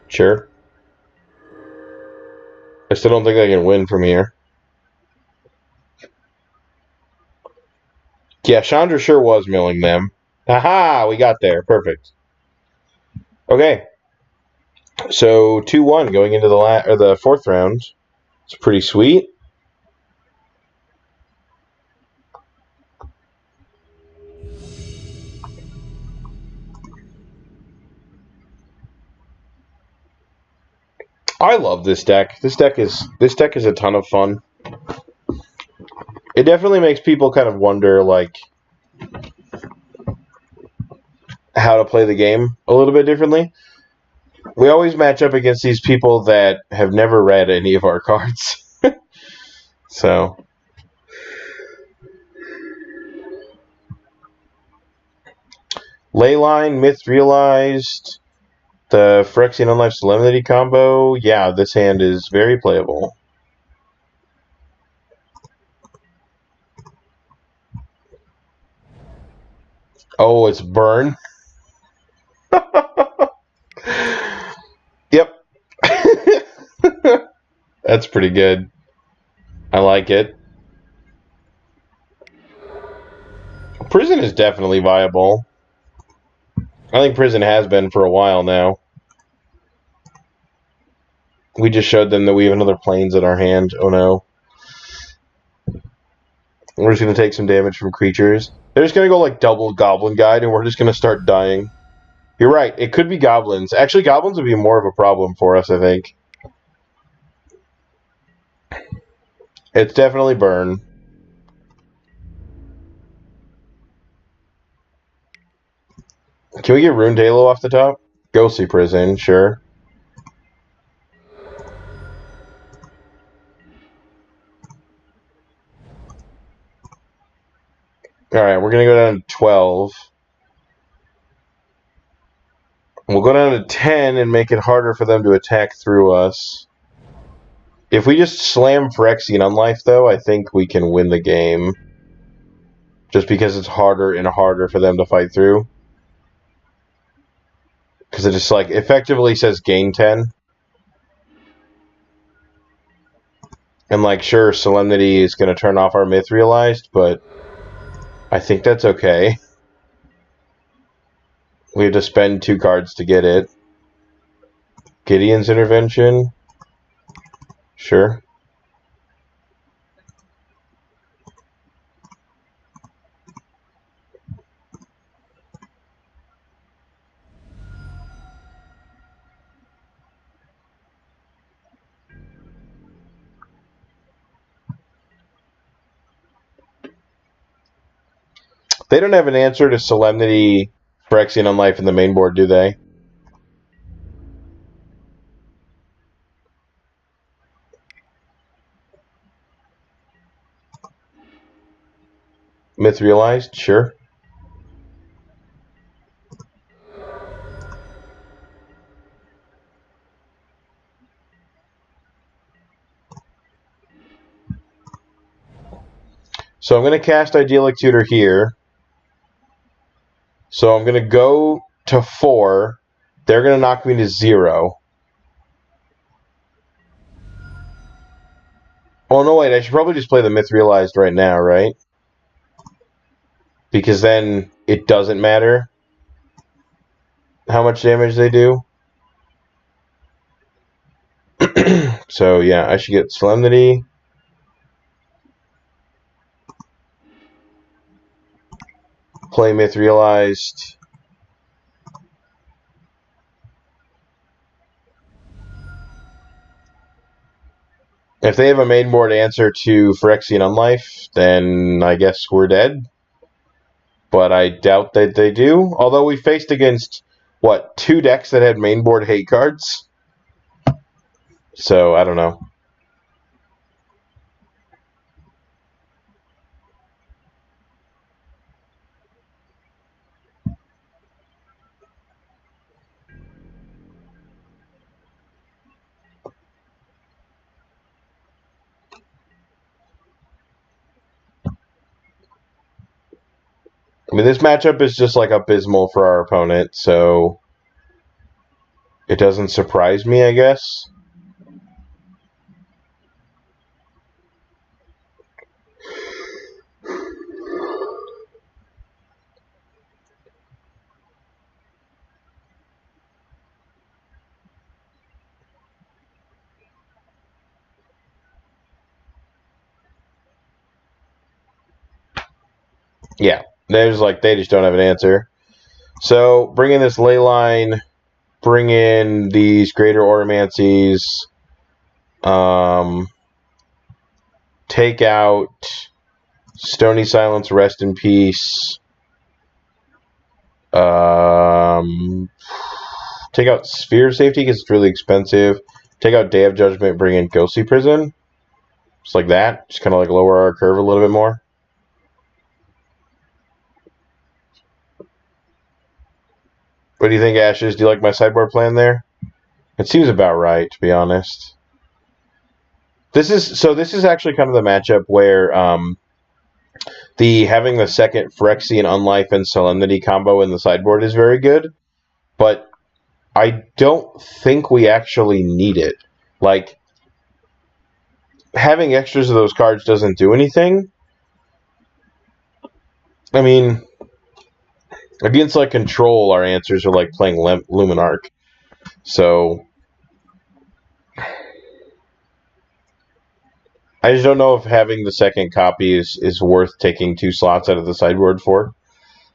Sure. I still don't think I can win from here. Yeah, Chandra sure was milling them. Haha, we got there. Perfect. Okay. So 2-1 going into the fourth round. It's pretty sweet. I love this deck. This deck is a ton of fun. It definitely makes people kind of wonder, like, how to play the game a little bit differently. We always match up against these people that have never read any of our cards. So, Leyline, Myth Realized, the Phyrexian Unlife Solemnity combo. Yeah, this hand is very playable. Oh, it's burn. Yep. That's pretty good. I like it. Prison is definitely viable. I think prison has been for a while now. We just showed them that we have another plains in our hand. Oh no. We're just going to take some damage from creatures. They're just going to go like double Goblin Guide, and we're just going to start dying. You're right. It could be goblins. Actually, goblins would be more of a problem for us, I think. It's definitely burn. Can we get Runed Halo off the top? Ghostly Prison, sure. Alright, we're going to go down to 12. We'll go down to 10 and make it harder for them to attack through us. If we just slam Phyrexian Unlife, though, I think we can win the game. Just because it's harder and harder for them to fight through. Because it just, like, effectively says gain 10. And, like, sure, Solemnity is going to turn off our Myth Realized, but I think that's okay. We have to spend 2 cards to get it. Gideon's Intervention. Sure. They don't have an answer to Solemnity, Phyrexian Unlife in the main board, do they? Myth Realized? Sure. So I'm going to cast Idyllic Tutor here. So I'm going to go to 4. They're going to knock me to 0. Oh, no, wait. I should probably just play the Myth Realized right now, right? Because then it doesn't matter how much damage they do. So, yeah, I should get Solemnity. Play Myth Realized. If they have a main board answer to Phyrexian Unlife, then I guess we're dead. But I doubt that they do. Although we faced against, what, 2 decks that had main board hate cards? So, I don't know. I mean, this matchup is just, like, abysmal for our opponent, so it doesn't surprise me, I guess. Yeah, there's like they just don't have an answer. So bring in this Leyline, bring in these Greater Auramancies, take out Stony Silence, Rest in Peace. Take out Sphere of Safety because it's really expensive. Take out Day of Judgment, bring in Ghostly Prison. Just like that. Just kind of like lower our curve a little bit more. What do you think, Ashes? Do you like my sideboard plan there? It seems about right, to be honest. This is actually kind of the matchup where having the second Phyrexian Unlife and Solemnity combo in the sideboard is very good, but I don't think we actually need it. Like, having extras of those cards doesn't do anything. I mean, against like Control, our answers are like playing Luminarch. So I just don't know if having the second copy is worth taking 2 slots out of the sideboard for.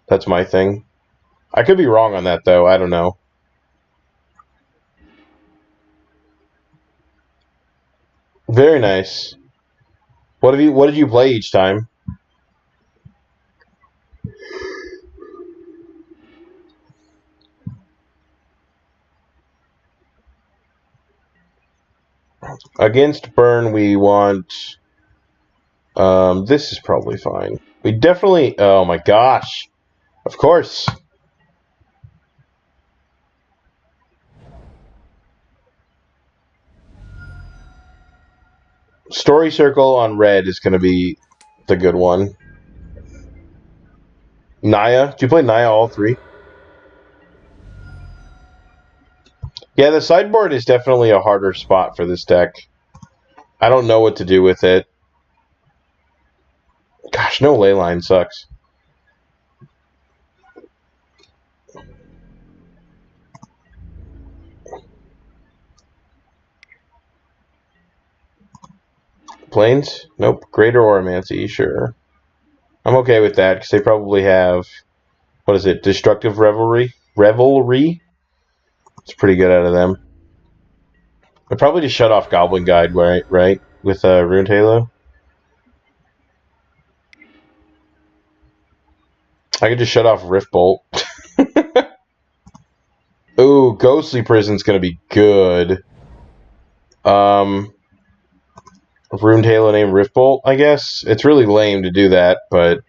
That's my thing. I could be wrong on that, though. I don't know. Very nice. What did you play each time? Against Burn, we want... this is probably fine. We definitely... Oh my gosh. Of course. Story Circle on red is going to be the good one. Naya. Do you play Naya all 3? Yeah, the sideboard is definitely a harder spot for this deck. I don't know what to do with it. Gosh, no Leyline sucks. Plains? Nope. Greater Auramancy, sure. I'm okay with that, because they probably have... What is it? Destructive Revelry? Revelry? It's pretty good out of them. I'd probably just shut off Goblin Guide, right? With Ruined Halo. I could just shut off Rift Bolt. Ooh, Ghostly Prison's gonna be good. Ruined Halo named Rift Bolt, I guess. It's really lame to do that, but...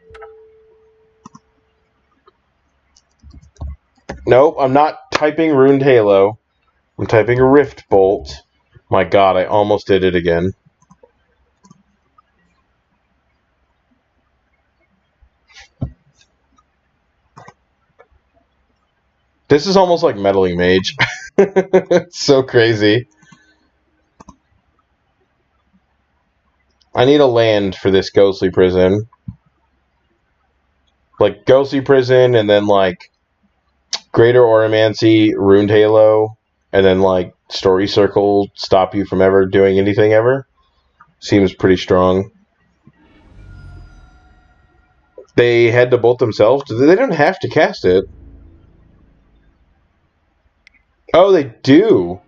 Nope, I'm not typing Ruined Halo. I'm typing Rift Bolt. My god, I almost did it again. This is almost like Meddling Mage. It's so crazy. I need a land for this Ghostly Prison. Like, Ghostly Prison, and then, like, Greater Auramancy, Ruined Halo, and then, like, Story Circle, stop you from ever doing anything ever. Seems pretty strong. They had to bolt themselves? They don't have to cast it. Oh, they do.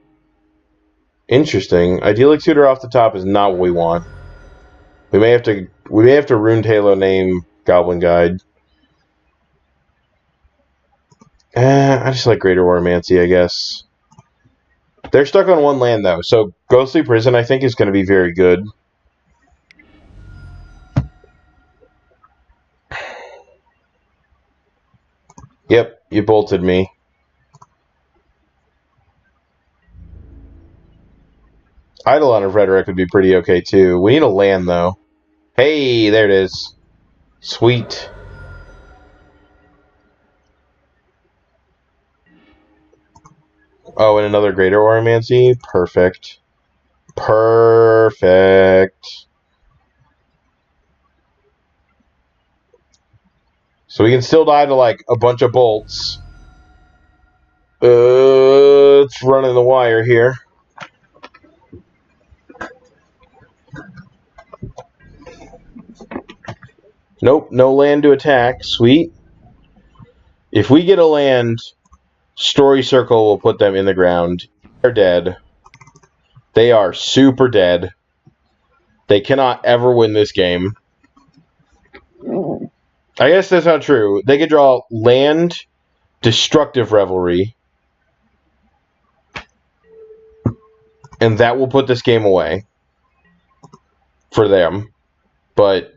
Interesting. Idyllic Tutor off the top is not what we want. We may have to Runed Halo name Goblin Guide. I just like Greater Auramancy, I guess. They're stuck on one land though, so Ghostly Prison I think is going to be very good. Yep, you bolted me. Eidolon of Rhetoric would be pretty okay too. We need a land though. Hey, there it is. Sweet. Oh, and another Greater Auramancy? Perfect. Perfect. So we can still die to, like, a bunch of bolts. It's running the wire here. Nope, no land to attack. Sweet. If we get a land, Story Circle will put them in the ground. They're dead. They are super dead. They cannot ever win this game. I guess that's not true. They could draw land, Destructive Revelry, and that will put this game away for them. But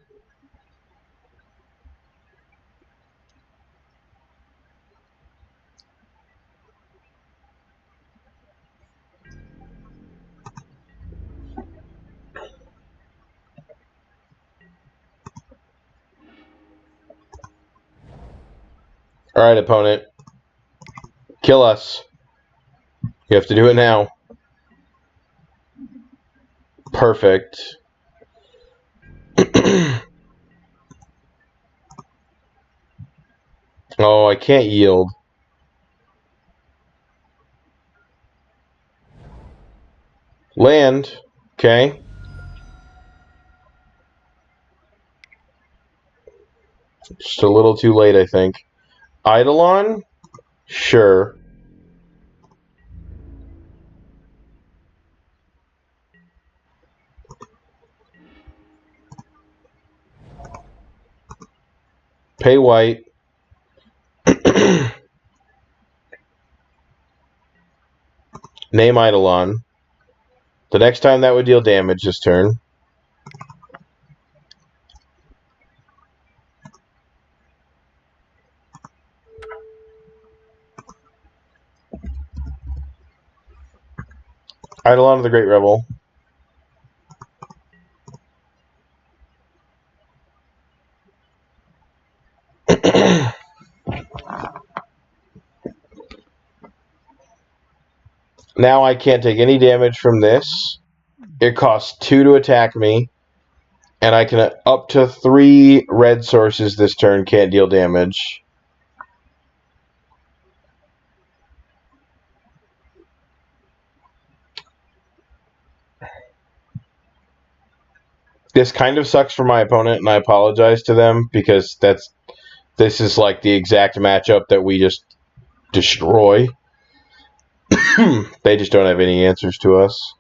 alright, opponent. Kill us. You have to do it now. Perfect. Oh, I can't yield. Land. Okay. Just a little too late, I think. Eidolon? Sure. Pay white. Name Eidolon. The next time that would deal damage this turn. Eidolon of the Great Rebel. Now I can't take any damage from this. It costs 2 to attack me. And I can up to 3 red sources this turn can't deal damage. This kind of sucks for my opponent, and I apologize to them because this is like the exact matchup that we just destroy. They just don't have any answers to us.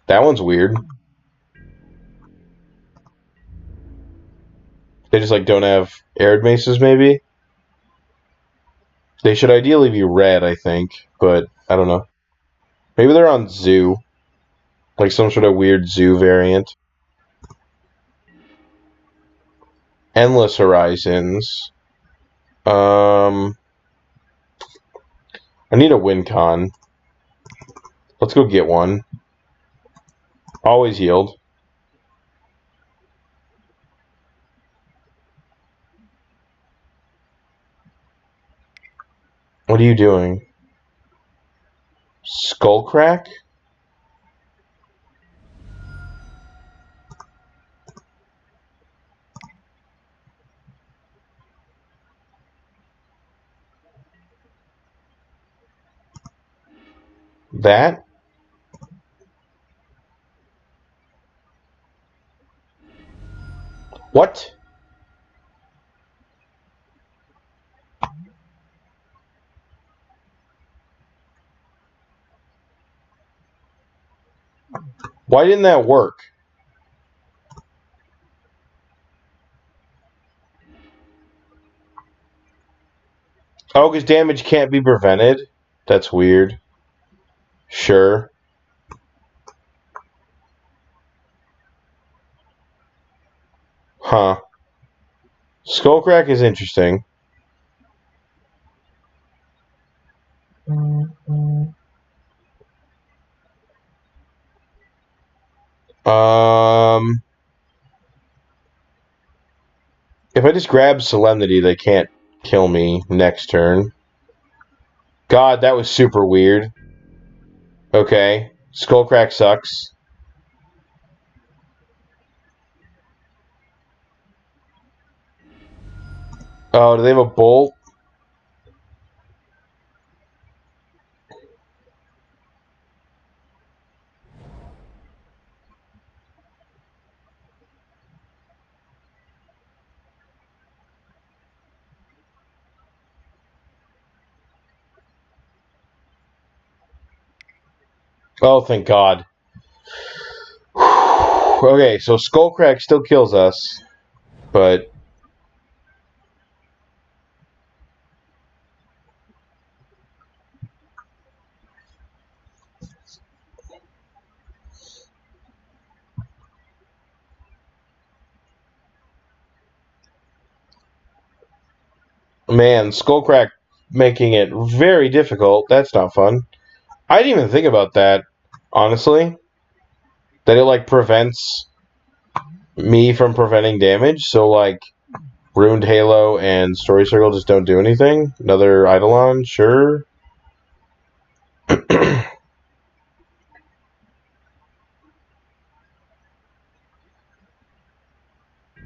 That one's weird. They just like don't have Arid Maces, maybe? They should ideally be red, I think, but I don't know. Maybe they're on Zoo. Like some sort of weird Zoo variant. Endless Horizons. I need a win con. Let's go get one. Always yield. What are you doing? Skullcrack? That? What? Why didn't that work? Oh, because damage can't be prevented? That's weird. Sure. Huh. Skullcrack is interesting. If I just grab Solemnity, they can't kill me next turn. God, that was super weird. Okay. Skullcrack sucks. Oh, do they have a bolt? Oh, thank God. Okay, so Skullcrack still kills us, but... Man, Skullcrack making it very difficult. That's not fun. I didn't even think about that, honestly. That it, like, prevents me from preventing damage. So, like, Ruined Halo and Story Circle just don't do anything. Another Eidolon, sure. I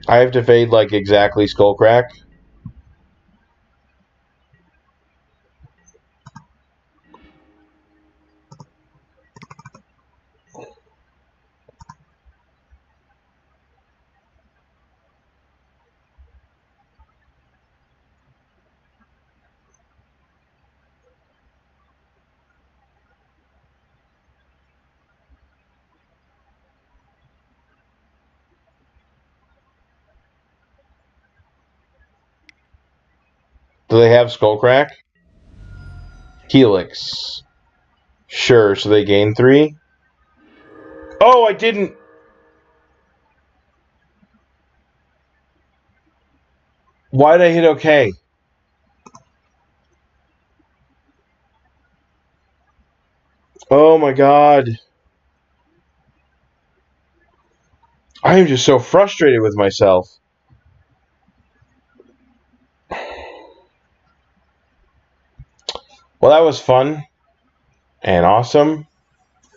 have to fade, like, exactly Skullcrack. Do they have Skullcrack? Helix. Sure, so they gain 3. Oh, I didn't... Why did I hit OK? Oh my God. I am just so frustrated with myself. Well, that was fun. And awesome.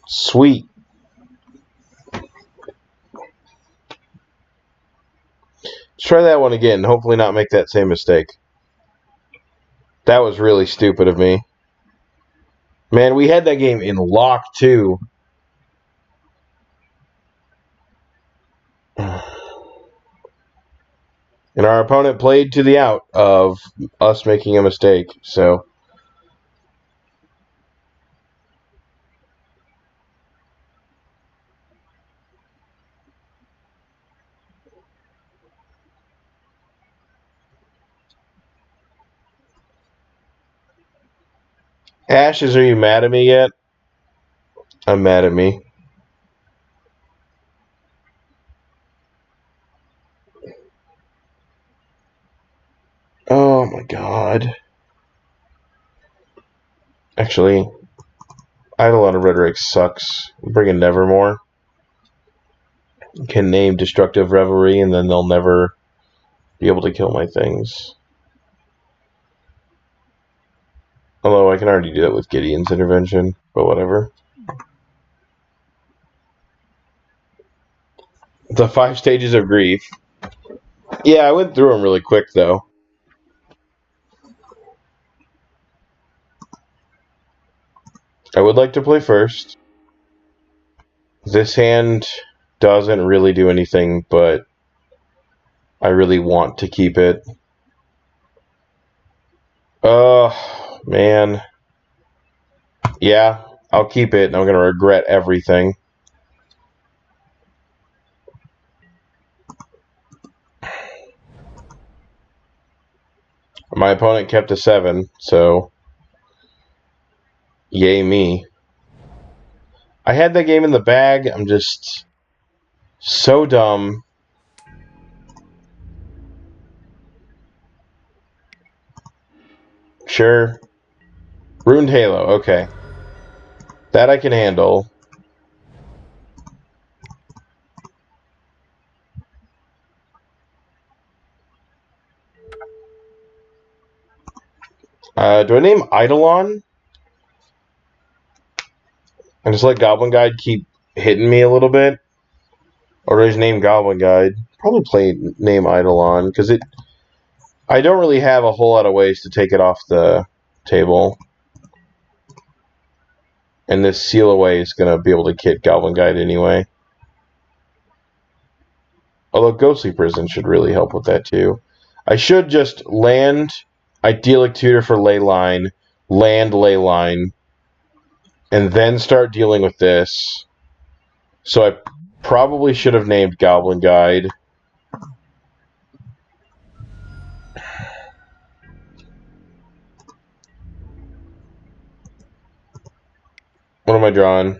Sweet. Let's try that one again. Hopefully not make that same mistake. That was really stupid of me. Man, we had that game in lock, too. And our opponent played to the out of us making a mistake, so... Ashes, are you mad at me yet? I'm mad at me. Oh my God. Actually, Eidolon of Rhetoric sucks. Bring in Nevermore. Can name Destructive Revelry, and then they'll never be able to kill my things. Although I can already do that with Gideon's intervention, but whatever. The 5 stages of grief. Yeah, I went through them really quick, though. I would like to play first. This hand doesn't really do anything, but I really want to keep it. Man. Yeah, I'll keep it, and I'm going to regret everything. My opponent kept a 7, so yay me. I had that game in the bag. I'm just so dumb. Sure. Ruined Halo, okay. That I can handle. Do I name Eidolon? And just let Goblin Guide keep hitting me a little bit? Or do I just name Goblin Guide? Probably name Eidolon, because I don't really have a whole lot of ways to take it off the table. And this Seal Away is going to be able to kit Goblin Guide anyway. Although Ghostly Prison should really help with that too. I should just land Idyllic Tutor for Leyline, land Leyline, and then start dealing with this. So I probably should have named Goblin Guide. What am I drawing?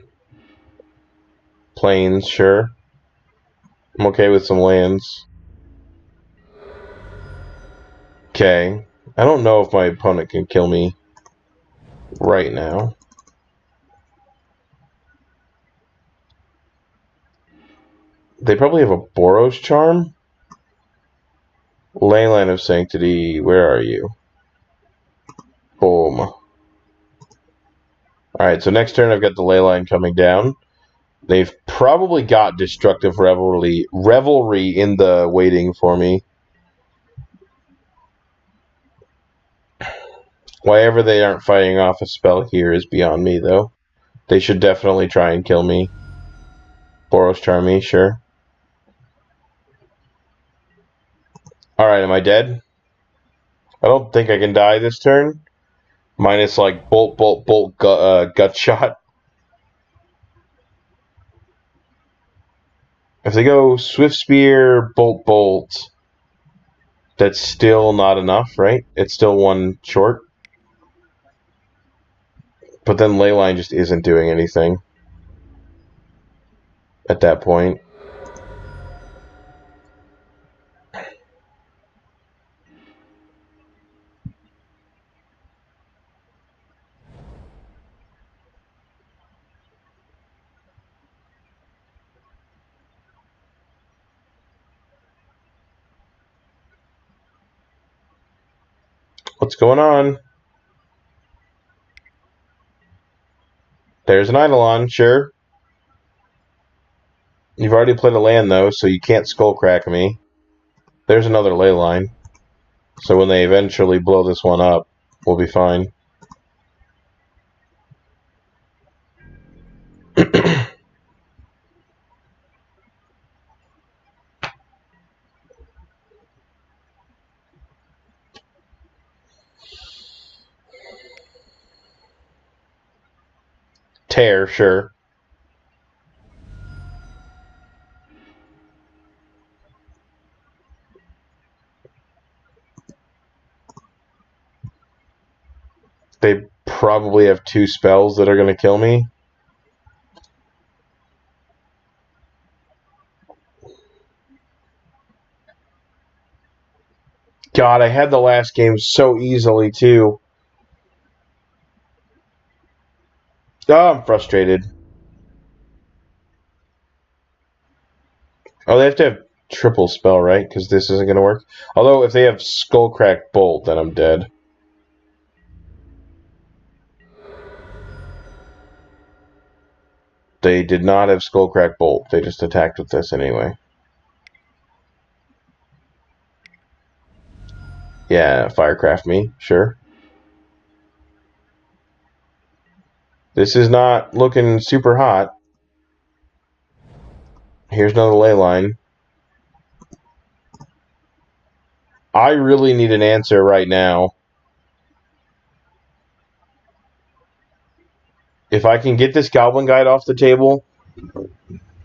Plains, sure. I'm okay with some lands. Okay. I don't know if my opponent can kill me right now. They probably have a Boros Charm. Leyline of Sanctity, where are you? Boom. Alright, so next turn I've got the Leyline coming down. They've probably got Destructive Revelry in the waiting for me. Why ever they aren't fighting off a spell here is beyond me, though. They should definitely try and kill me. Boros Charm me, sure. Alright, am I dead? I don't think I can die this turn. Minus, like, bolt, gut shot. If they go Swift Spear, bolt, that's still not enough, right? It's still one short. But then Leyline just isn't doing anything at that point. What's going on? There's an Eidolon, sure. You've already played a land, though, so you can't Skullcrack me. There's another Leyline. So when they eventually blow this one up, we'll be fine. Tear, sure. They probably have 2 spells that are going to kill me. God, I had the last game so easily, too. Oh, I'm frustrated. Oh, they have to have triple spell, right? Because this isn't going to work. Although, if they have Skullcrack Bolt, then I'm dead. They did not have Skullcrack Bolt. They just attacked with this anyway. Yeah, Firecraft me, sure. This is not looking super hot. Here's another Leyline. I really need an answer right now. If I can get this Goblin Guide off the table,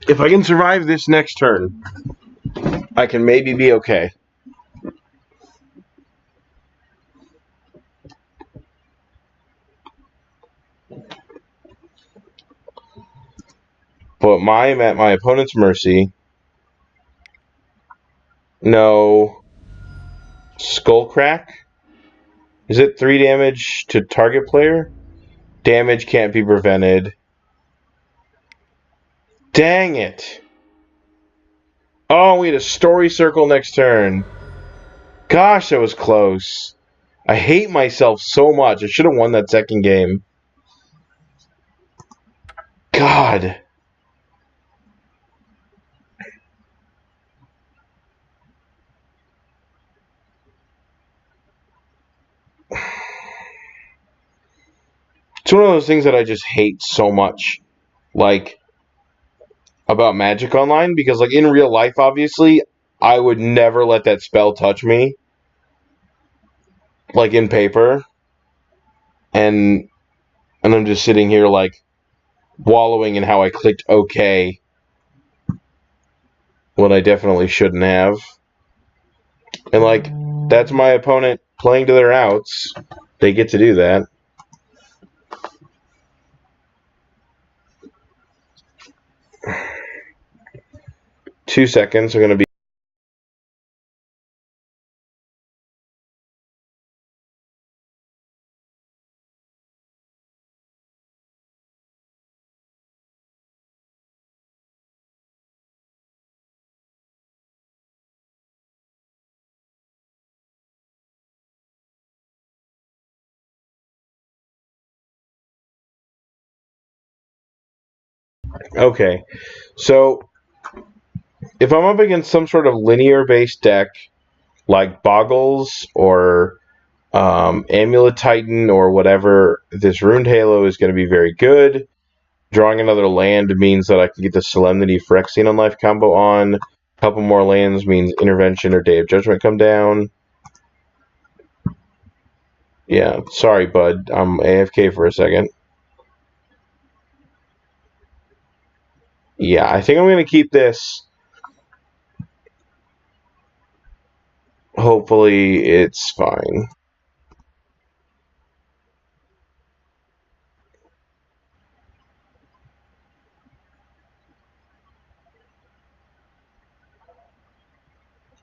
if I can survive this next turn, I can maybe be okay. But I'm at my opponent's mercy. No. Skullcrack? Is it 3 damage to target player? Damage can't be prevented. Dang it! Oh, we had a story circle next turn. Gosh, that was close. I hate myself so much. I should have won that second game. God. It's one of those things that I just hate so much. Like, about Magic Online. Because, like, in real life, obviously, I would never let that spell touch me. Like, in paper. And I'm just sitting here, like, wallowing in how I clicked OK when I definitely shouldn't have. And, like, that's my opponent playing to their outs. They get to do that. Two seconds are going to be. Okay. So, if I'm up against some sort of linear-based deck, like Boggles or Amulet Titan or whatever, this Runed Halo is going to be very good. Drawing another land means that I can get the Solemnity Phyrexian Unlife combo on. A couple more lands means Intervention or Day of Judgment come down. Yeah, sorry, bud. I'm AFK for a second. Yeah, I think I'm going to keep this. Hopefully, it's fine.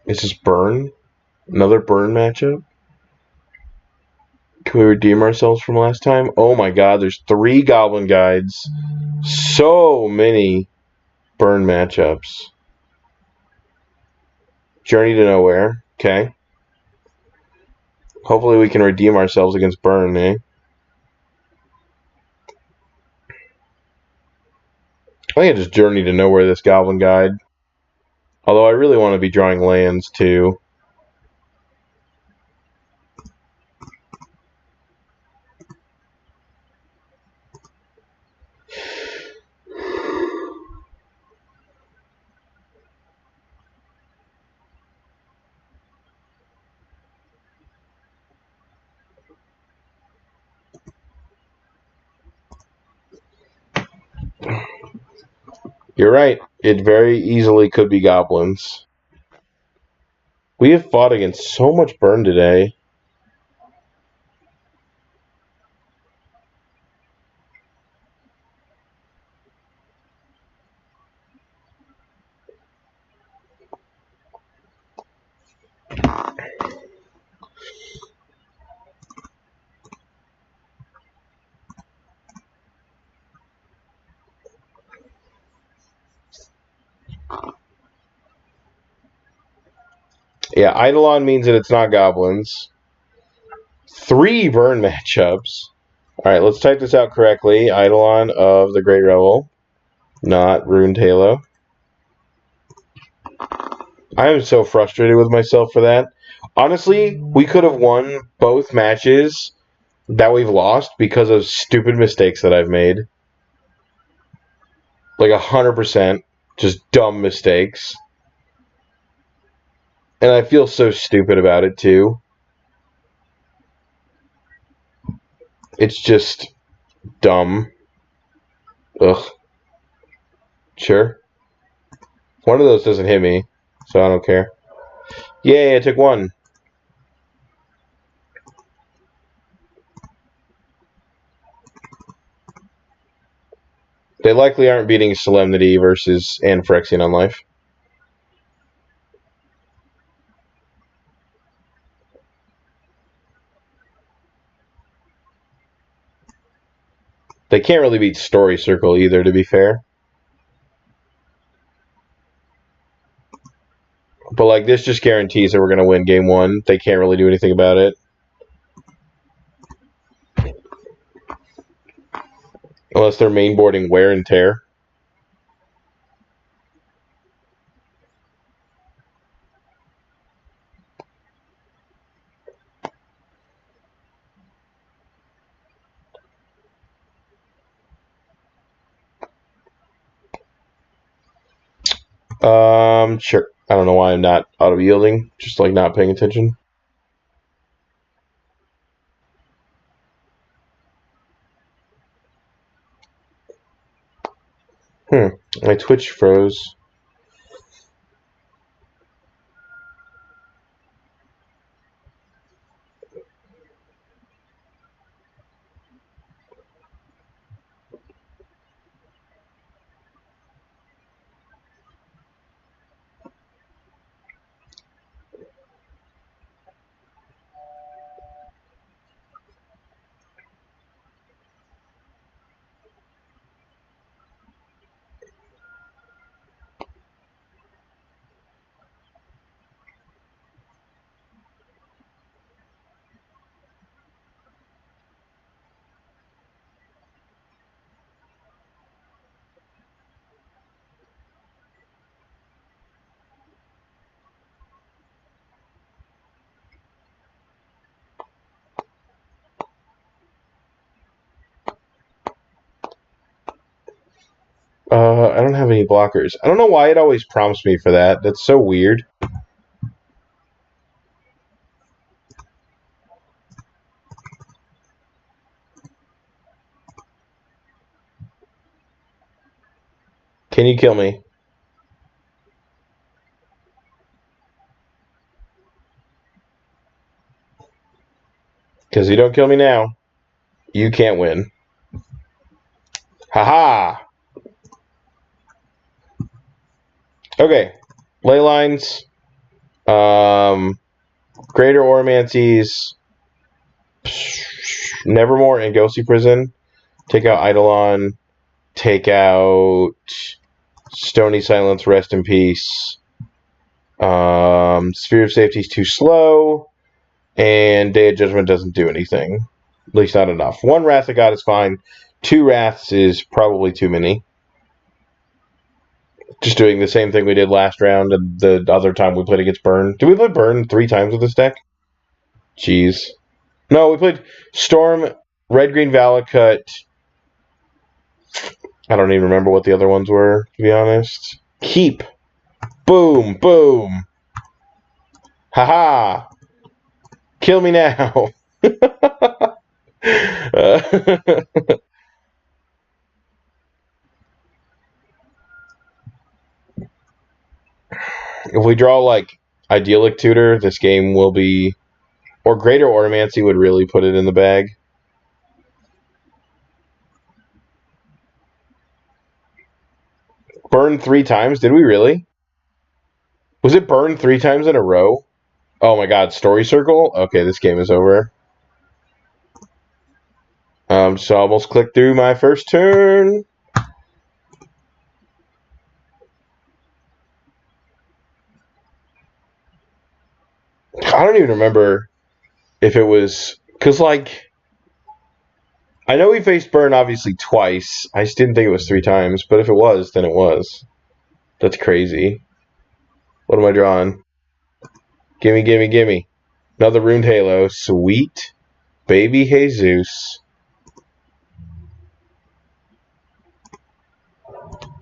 Is this Burn? Another Burn matchup? Can we redeem ourselves from last time? Oh my god, there's 3 Goblin Guides. So many Burn matchups. Journey to Nowhere. Okay. Hopefully we can redeem ourselves against Burn, eh? I think I just Journey to Nowhere this Goblin Guide. Although I really want to be drawing lands too. You're right. It very easily could be goblins. We have fought against so much Burn today. Yeah, Eidolon means that it's not goblins. 3 Burn matchups. Alright, let's type this out correctly. Eidolon of the Great Revel. Not Runed Halo. I am so frustrated with myself for that. Honestly, we could have won both matches that we've lost because of stupid mistakes that I've made. Like 100%. Just dumb mistakes. And I feel so stupid about it too. It's just dumb. Ugh. Sure. One of those doesn't hit me, so I don't care. Yay, I took 1. They likely aren't beating Solemnity versus and Phyrexian Unlife. They can't really beat Story Circle either, to be fair. But, like, this just guarantees that we're going to win game one. They can't really do anything about it. Unless they're mainboarding Wear and Tear. Sure. I don't know why I'm not auto-yielding. Just, like, not paying attention. My Twitch froze. I don't have any blockers. I don't know why it always prompts me for that. That's so weird. Can you kill me? Because if you don't kill me now, you can't win. Haha! Okay. Leylines. Greater Auramancies. Nevermore and Ghostly Prison. Take out Eidolon. Take out Stony Silence, Rest in Peace. Sphere of Safety is too slow. And Day of Judgment doesn't do anything. At least not enough. 1 Wrath of God is fine. 2 Wraths is probably too many. Just doing the same thing we did last round and the other time we played against Burn. Did we play Burn 3 times with this deck? Jeez. No, we played Storm, Red Green Valakut. I don't even remember what the other ones were, to be honest. Keep. Boom, boom. Haha. Kill me now. If we draw, like, Idyllic Tutor, this game will be... Or Greater Auramancy would really put it in the bag. Burn 3 times? Did we really? Was it burn 3 times in a row? Oh my god, Story Circle? Okay, this game is over. So I almost clicked through my first turn. I don't even remember if it was... Because, like... I know we faced Burn, obviously, twice. I just didn't think it was 3 times. But if it was, then it was. That's crazy. What am I drawing? Gimme, gimme, gimme. Another Runed Halo. Sweet. Baby Jesus.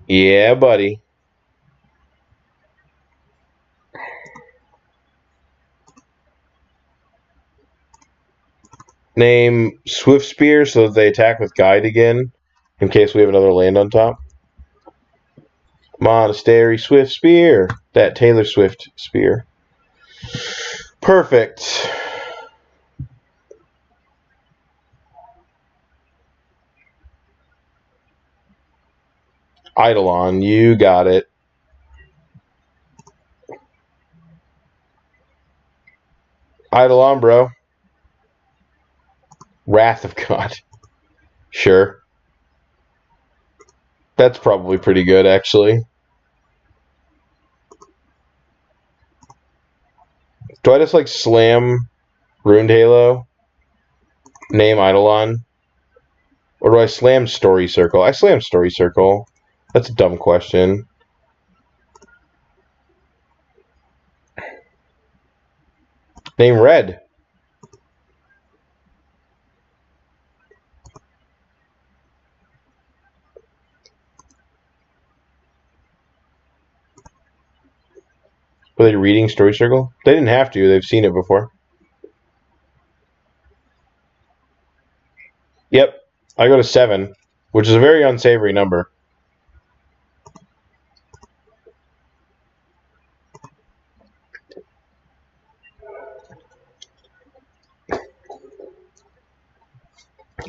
Yeah, buddy. Name Swift Spear so that they attack with Guide again, in case we have another land on top. Monastery Swift Spear. That Taylor Swift Spear. Perfect. Eidolon, you got it. Eidolon, bro. Wrath of God. Sure. That's probably pretty good, actually. Do I just, like, slam Ruined Halo? Name Eidolon? Or do I slam Story Circle? I slam Story Circle. That's a dumb question. Name Red. Were they reading Story Circle? They didn't have to. They've seen it before. Yep. I go to 7, which is a very unsavory number.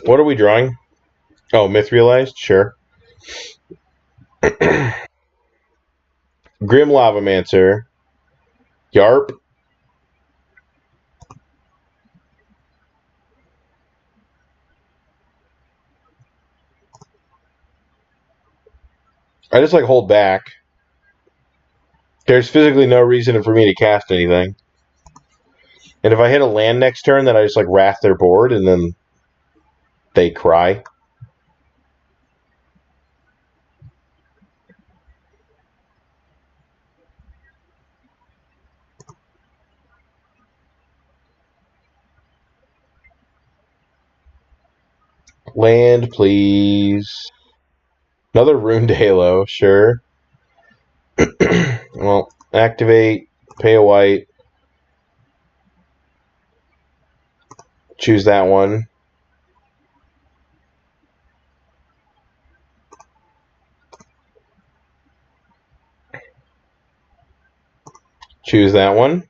What are we drawing? Oh, Myth Realized? Sure. Grim Lavamancer. Yarp. I just, like, hold back. There's physically no reason for me to cast anything. And if I hit a land next turn, then I just, like, wrath their board, and then they cry. Land, please. Another Ruined Halo, sure. Well, activate, pay a white. Choose that one. Choose that one.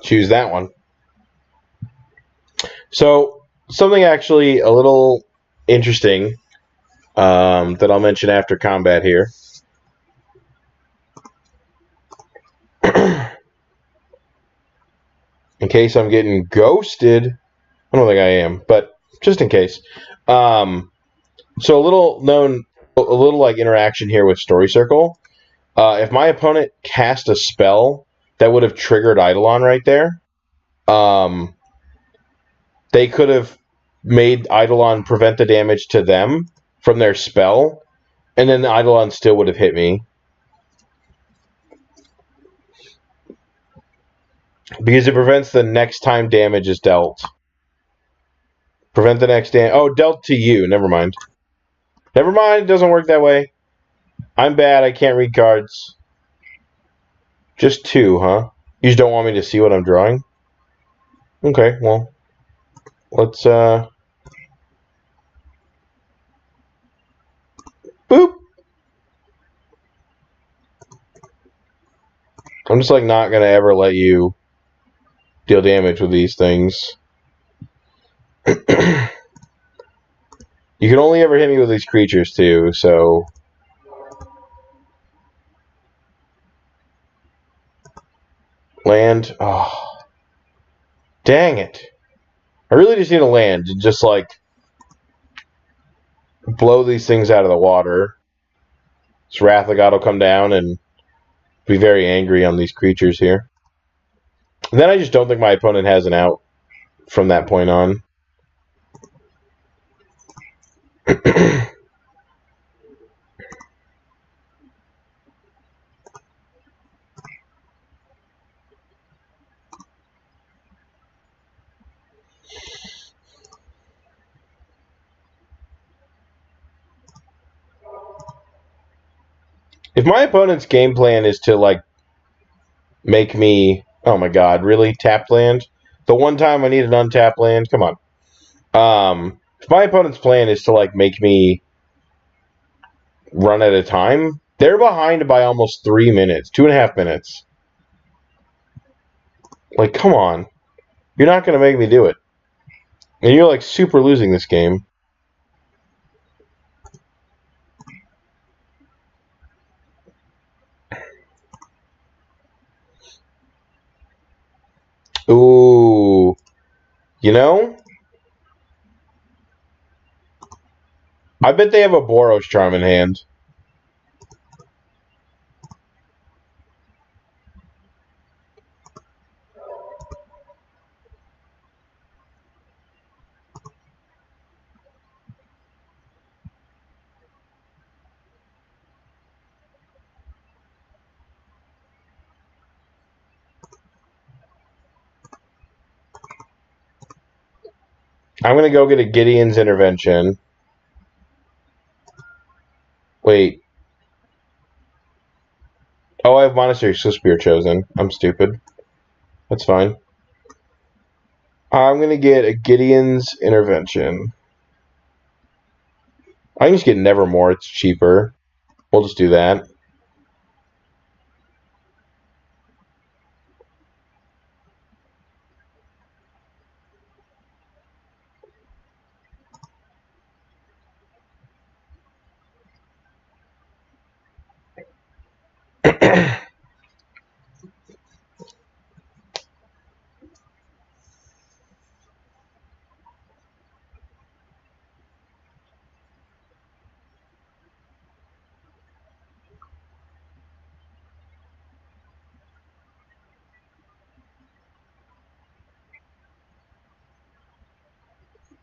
Choose that one. So, something actually a little interesting that I'll mention after combat here. In case I'm getting ghosted. I don't think I am, but just in case. So a little like interaction here with Story Circle. If my opponent cast a spell that would have triggered Eidolon right there, they could have made Eidolon prevent the damage to them from their spell, and then the Eidolon still would have hit me. Because it prevents the next time damage is dealt. Prevent the next damage. Oh, dealt to you. Never mind. Never mind. It doesn't work that way. I'm bad. I can't read cards. Just 2, huh? You just don't want me to see what I'm drawing? Okay, well. Let's, Boop! I'm just, like, not gonna ever let you deal damage with these things. You can only ever hit me with these creatures, too, so... Land. Oh. Dang it. I really just need a land and just, like, blow these things out of the water. This Wrath of God will come down and be very angry on these creatures here. And then I just don't think my opponent has an out from that point on. If my opponent's game plan is to, like, make me... Oh my god, really? Tapped land? The one time I need an untapped land? Come on. If my opponent's plan is to, like, make me run at a time, they're behind by almost 3 minutes. 2.5 minutes. Like, come on. You're not going to make me do it. And you're like super losing this game. Ooh. You know? I bet they have a Boros Charm in hand. I'm going to go get a Gideon's Intervention. Wait. Oh, I have Monastery Spear chosen. I'm stupid. That's fine. I'm going to get a Gideon's Intervention. I can just get Nevermore. It's cheaper. We'll just do that.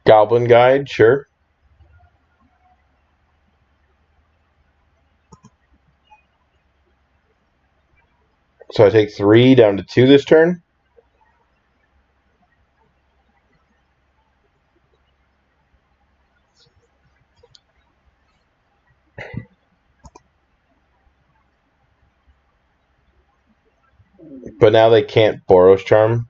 Goblin Guide, sure. So I take 3 down to 2 this turn. But now they can't Boros Charm.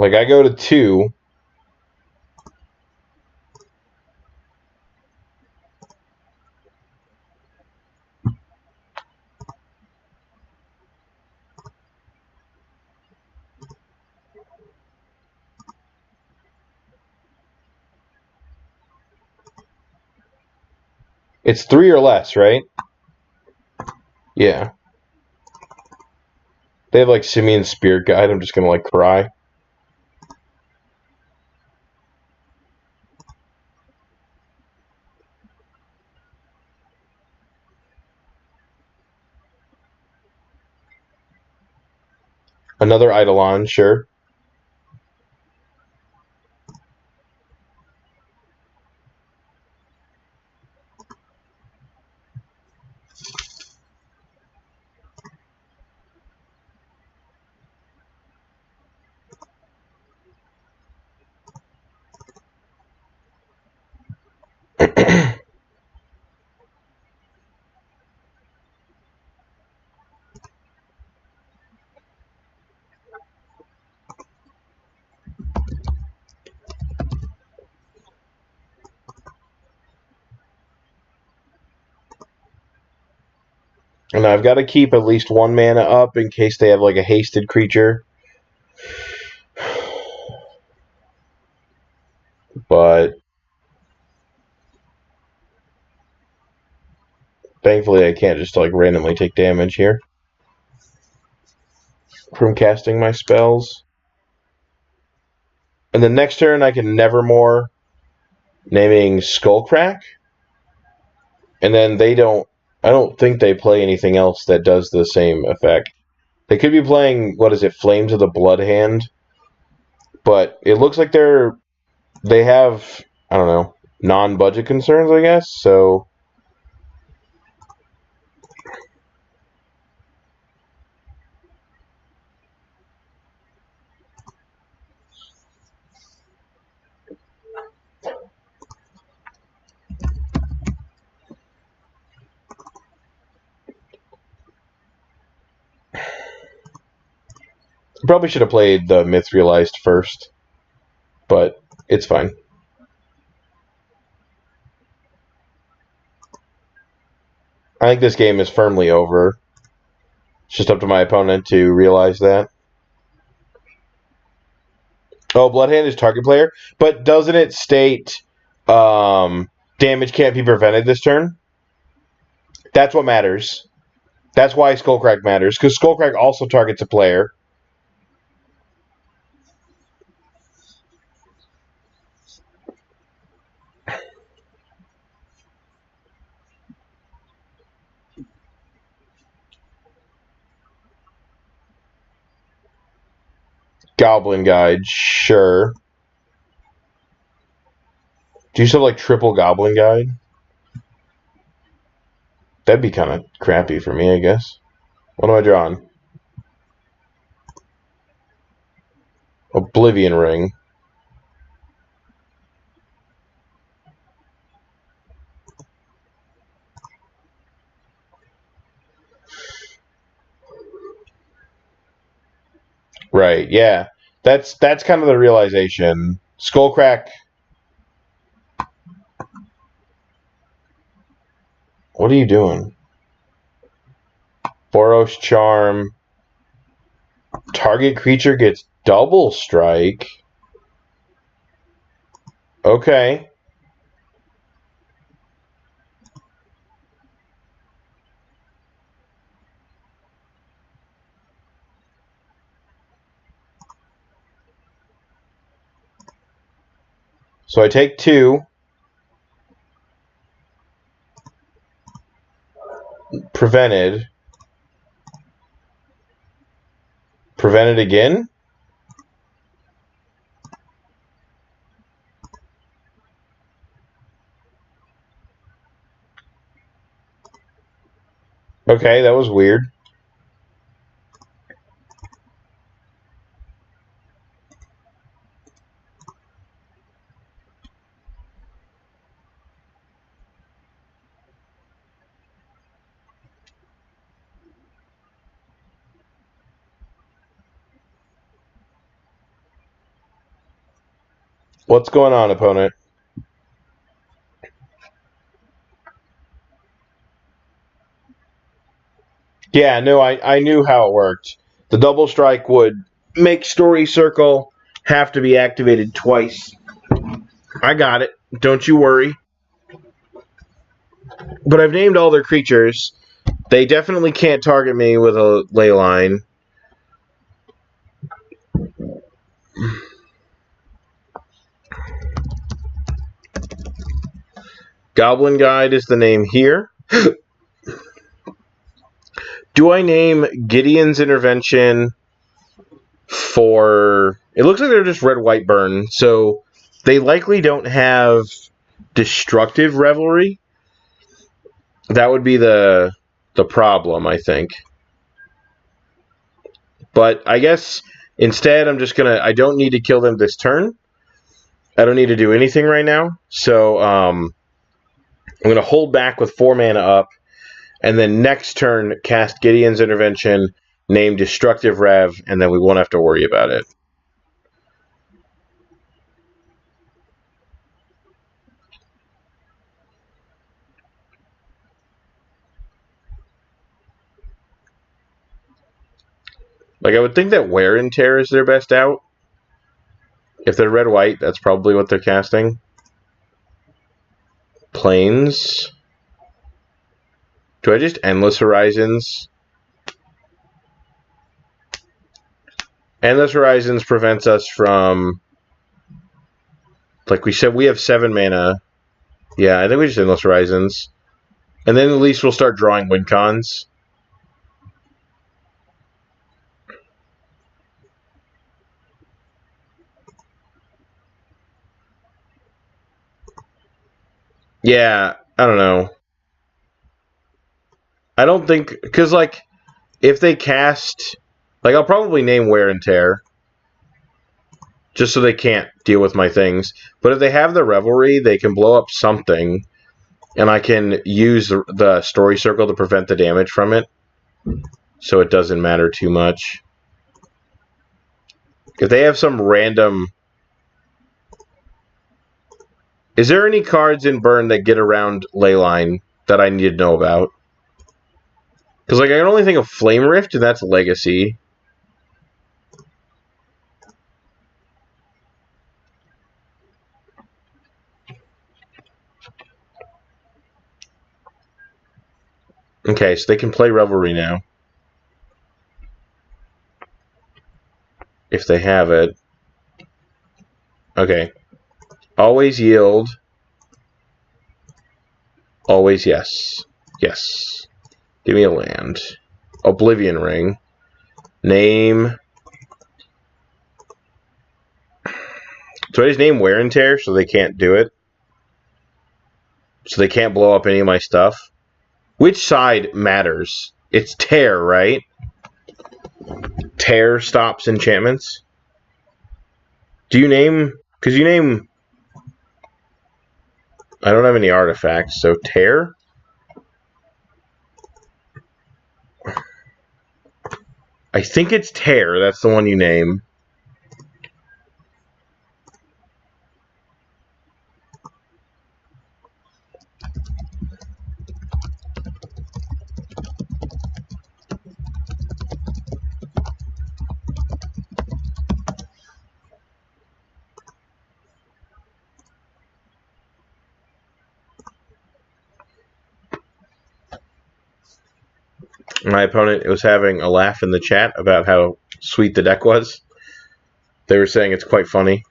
Like, I go to 2. It's 3 or less, right? Yeah. They have, like, Simeon's Spirit Guide. I'm just going to, like, cry. Another Eidolon, sure. And I've got to keep at least 1 mana up in case they have, like, a hasted creature. But thankfully I can't just, like, randomly take damage here from casting my spells. And the next turn I can Nevermore, naming Skullcrack. And then they don't... I don't think they play anything else that does the same effect. They could be playing, what is it, Flames of the Blood Hand. But it looks like they have, I don't know, non-budget concerns, I guess. So Probably should have played the Myth Realized first, but it's fine. I think this game is firmly over. It's just up to my opponent to realize that. Oh, Bloodhand is target player, but doesn't it state damage can't be prevented this turn? That's what matters. That's why Skullcrack matters, because Skullcrack also targets a player. Goblin Guide, sure. Do you still like triple Goblin Guide? That'd be kind of crappy for me, I guess. What am I drawing? Oblivion Ring. Right, yeah. That's kind of the realization. Skullcrack. What are you doing? Boros Charm. Target creature gets double strike. Okay. So I take 2. Prevented. Prevented again? Okay, that was weird. What's going on, opponent? Yeah, no, I knew how it worked. The double strike would make Story Circle have to be activated twice. I got it. Don't you worry. But I've named all their creatures. They definitely can't target me with a Leyline. Goblin Guide is the name here. Do I name Gideon's Intervention for... It looks like they're just red-white burn, so they likely don't have Destructive Revelry. That would be the problem, I think. But I guess instead I'm just going to... I don't need to kill them this turn. I don't need to do anything right now. So I'm going to hold back with 4 mana up. And then next turn, cast Gideon's Intervention, name Destructive Rev, and then we won't have to worry about it. Like, I would think that Wear and Tear is their best out. If they're red-white, that's probably what they're casting. Plains. Do I just Endless Horizons? Endless Horizons prevents us from... Like we said, we have 7 mana. Yeah, I think we just Endless Horizons. And then at least we'll start drawing win cons. Yeah, I don't know. I don't think... Because, like, if they cast... Like, I'll probably name Wear and Tear. Just so they can't deal with my things. But if they have the Revelry, they can blow up something. And I can use the Story Circle to prevent the damage from it. So it doesn't matter too much. If they have some random... Is there any cards in Burn that get around Leyline that I need to know about? Because, like, I can only think of Flame Rift, and that's Legacy. Okay, so they can play Revelry now. If they have it. Okay. Always yield. Always yes. Yes. Give me a land. Oblivion Ring. Name. So I just name Wear and Tear so they can't do it. So they can't blow up any of my stuff. Which side matters? It's Tear, right? Tear stops enchantments. Do you name... Because you name... I don't have any artifacts, so Tear? I think it's Tear. That's the one you name. My opponent was having a laugh in the chat about how sweet the deck was. They were saying it's quite funny.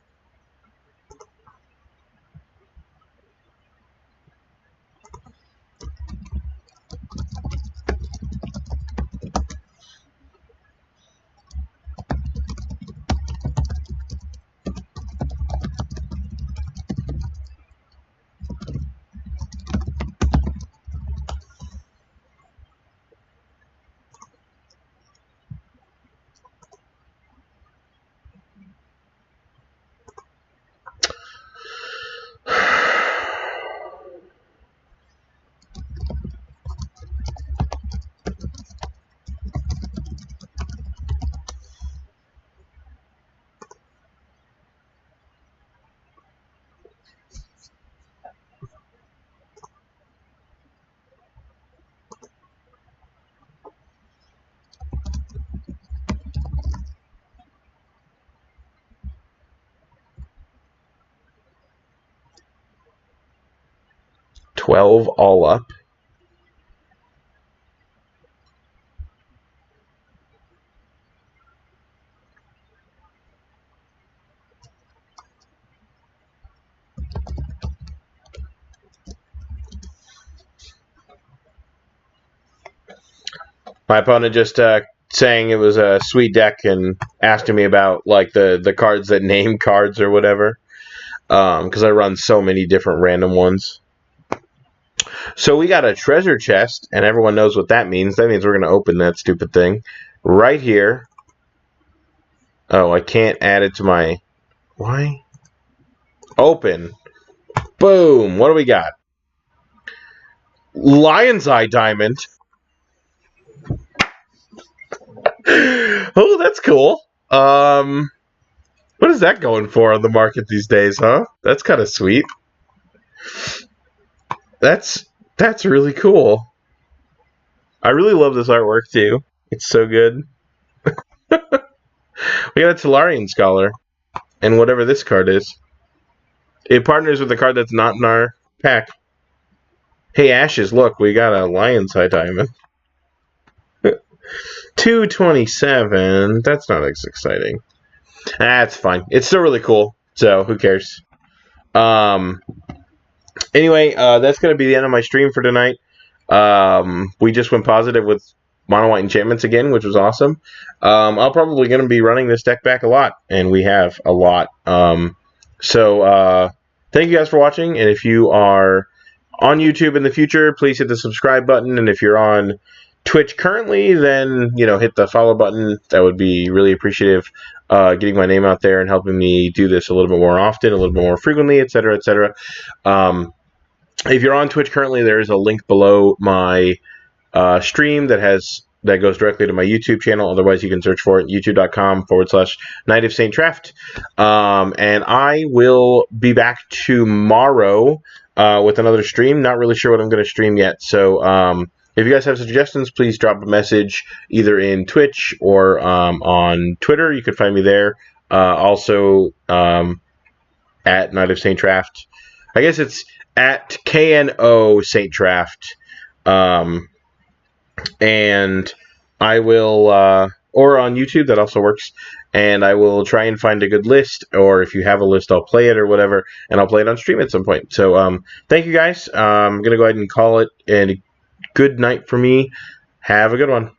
$12 all up. My opponent just saying it was a sweet deck and asking me about like the cards that name cards or whatever. Because I run so many different random ones. So we got a treasure chest, and everyone knows what that means. That means we're going to open that stupid thing right here. Oh, I can't add it to my... Why? Open. Boom. What do we got? Lion's Eye Diamond. Oh, that's cool. What is that going for on the market these days, huh? That's kind of sweet. That's really cool. I really love this artwork too. It's so good. We got a Tolarian Scholar, and whatever this card is. It partners with a card that's not in our pack. Hey Ashes, look, we got a Lion's Eye Diamond. 227. That's not as exciting. That's fine. It's still really cool, so who cares? Anyway, that's going to be the end of my stream for tonight. We just went positive with Mono White Enchantments again, which was awesome. I'm probably going to be running this deck back a lot, and we have a lot. So thank you guys for watching, and if you are on YouTube in the future, please hit the subscribe button, and if you're on Twitch currently, then hit the follow button. That would be really appreciative. Getting my name out there and helping me do this a little bit more often, a little bit more frequently, etc., etc. If you're on Twitch currently, there is a link below my stream that has that goes directly to my YouTube channel. Otherwise, you can search for it, youtube.com/Knight of St. Traft. And I will be back tomorrow with another stream. Not really sure what I'm going to stream yet. So if you guys have suggestions, please drop a message either in Twitch or on Twitter. You can find me there. Also at Knight of St. Traft. I guess it's at KNO St. Traft. And I will, or on YouTube, that also works. And I will try and find a good list, or if you have a list, I'll play it or whatever, and I'll play it on stream at some point. So, thank you guys. I'm going to go ahead and call it a good night for me. Have a good one.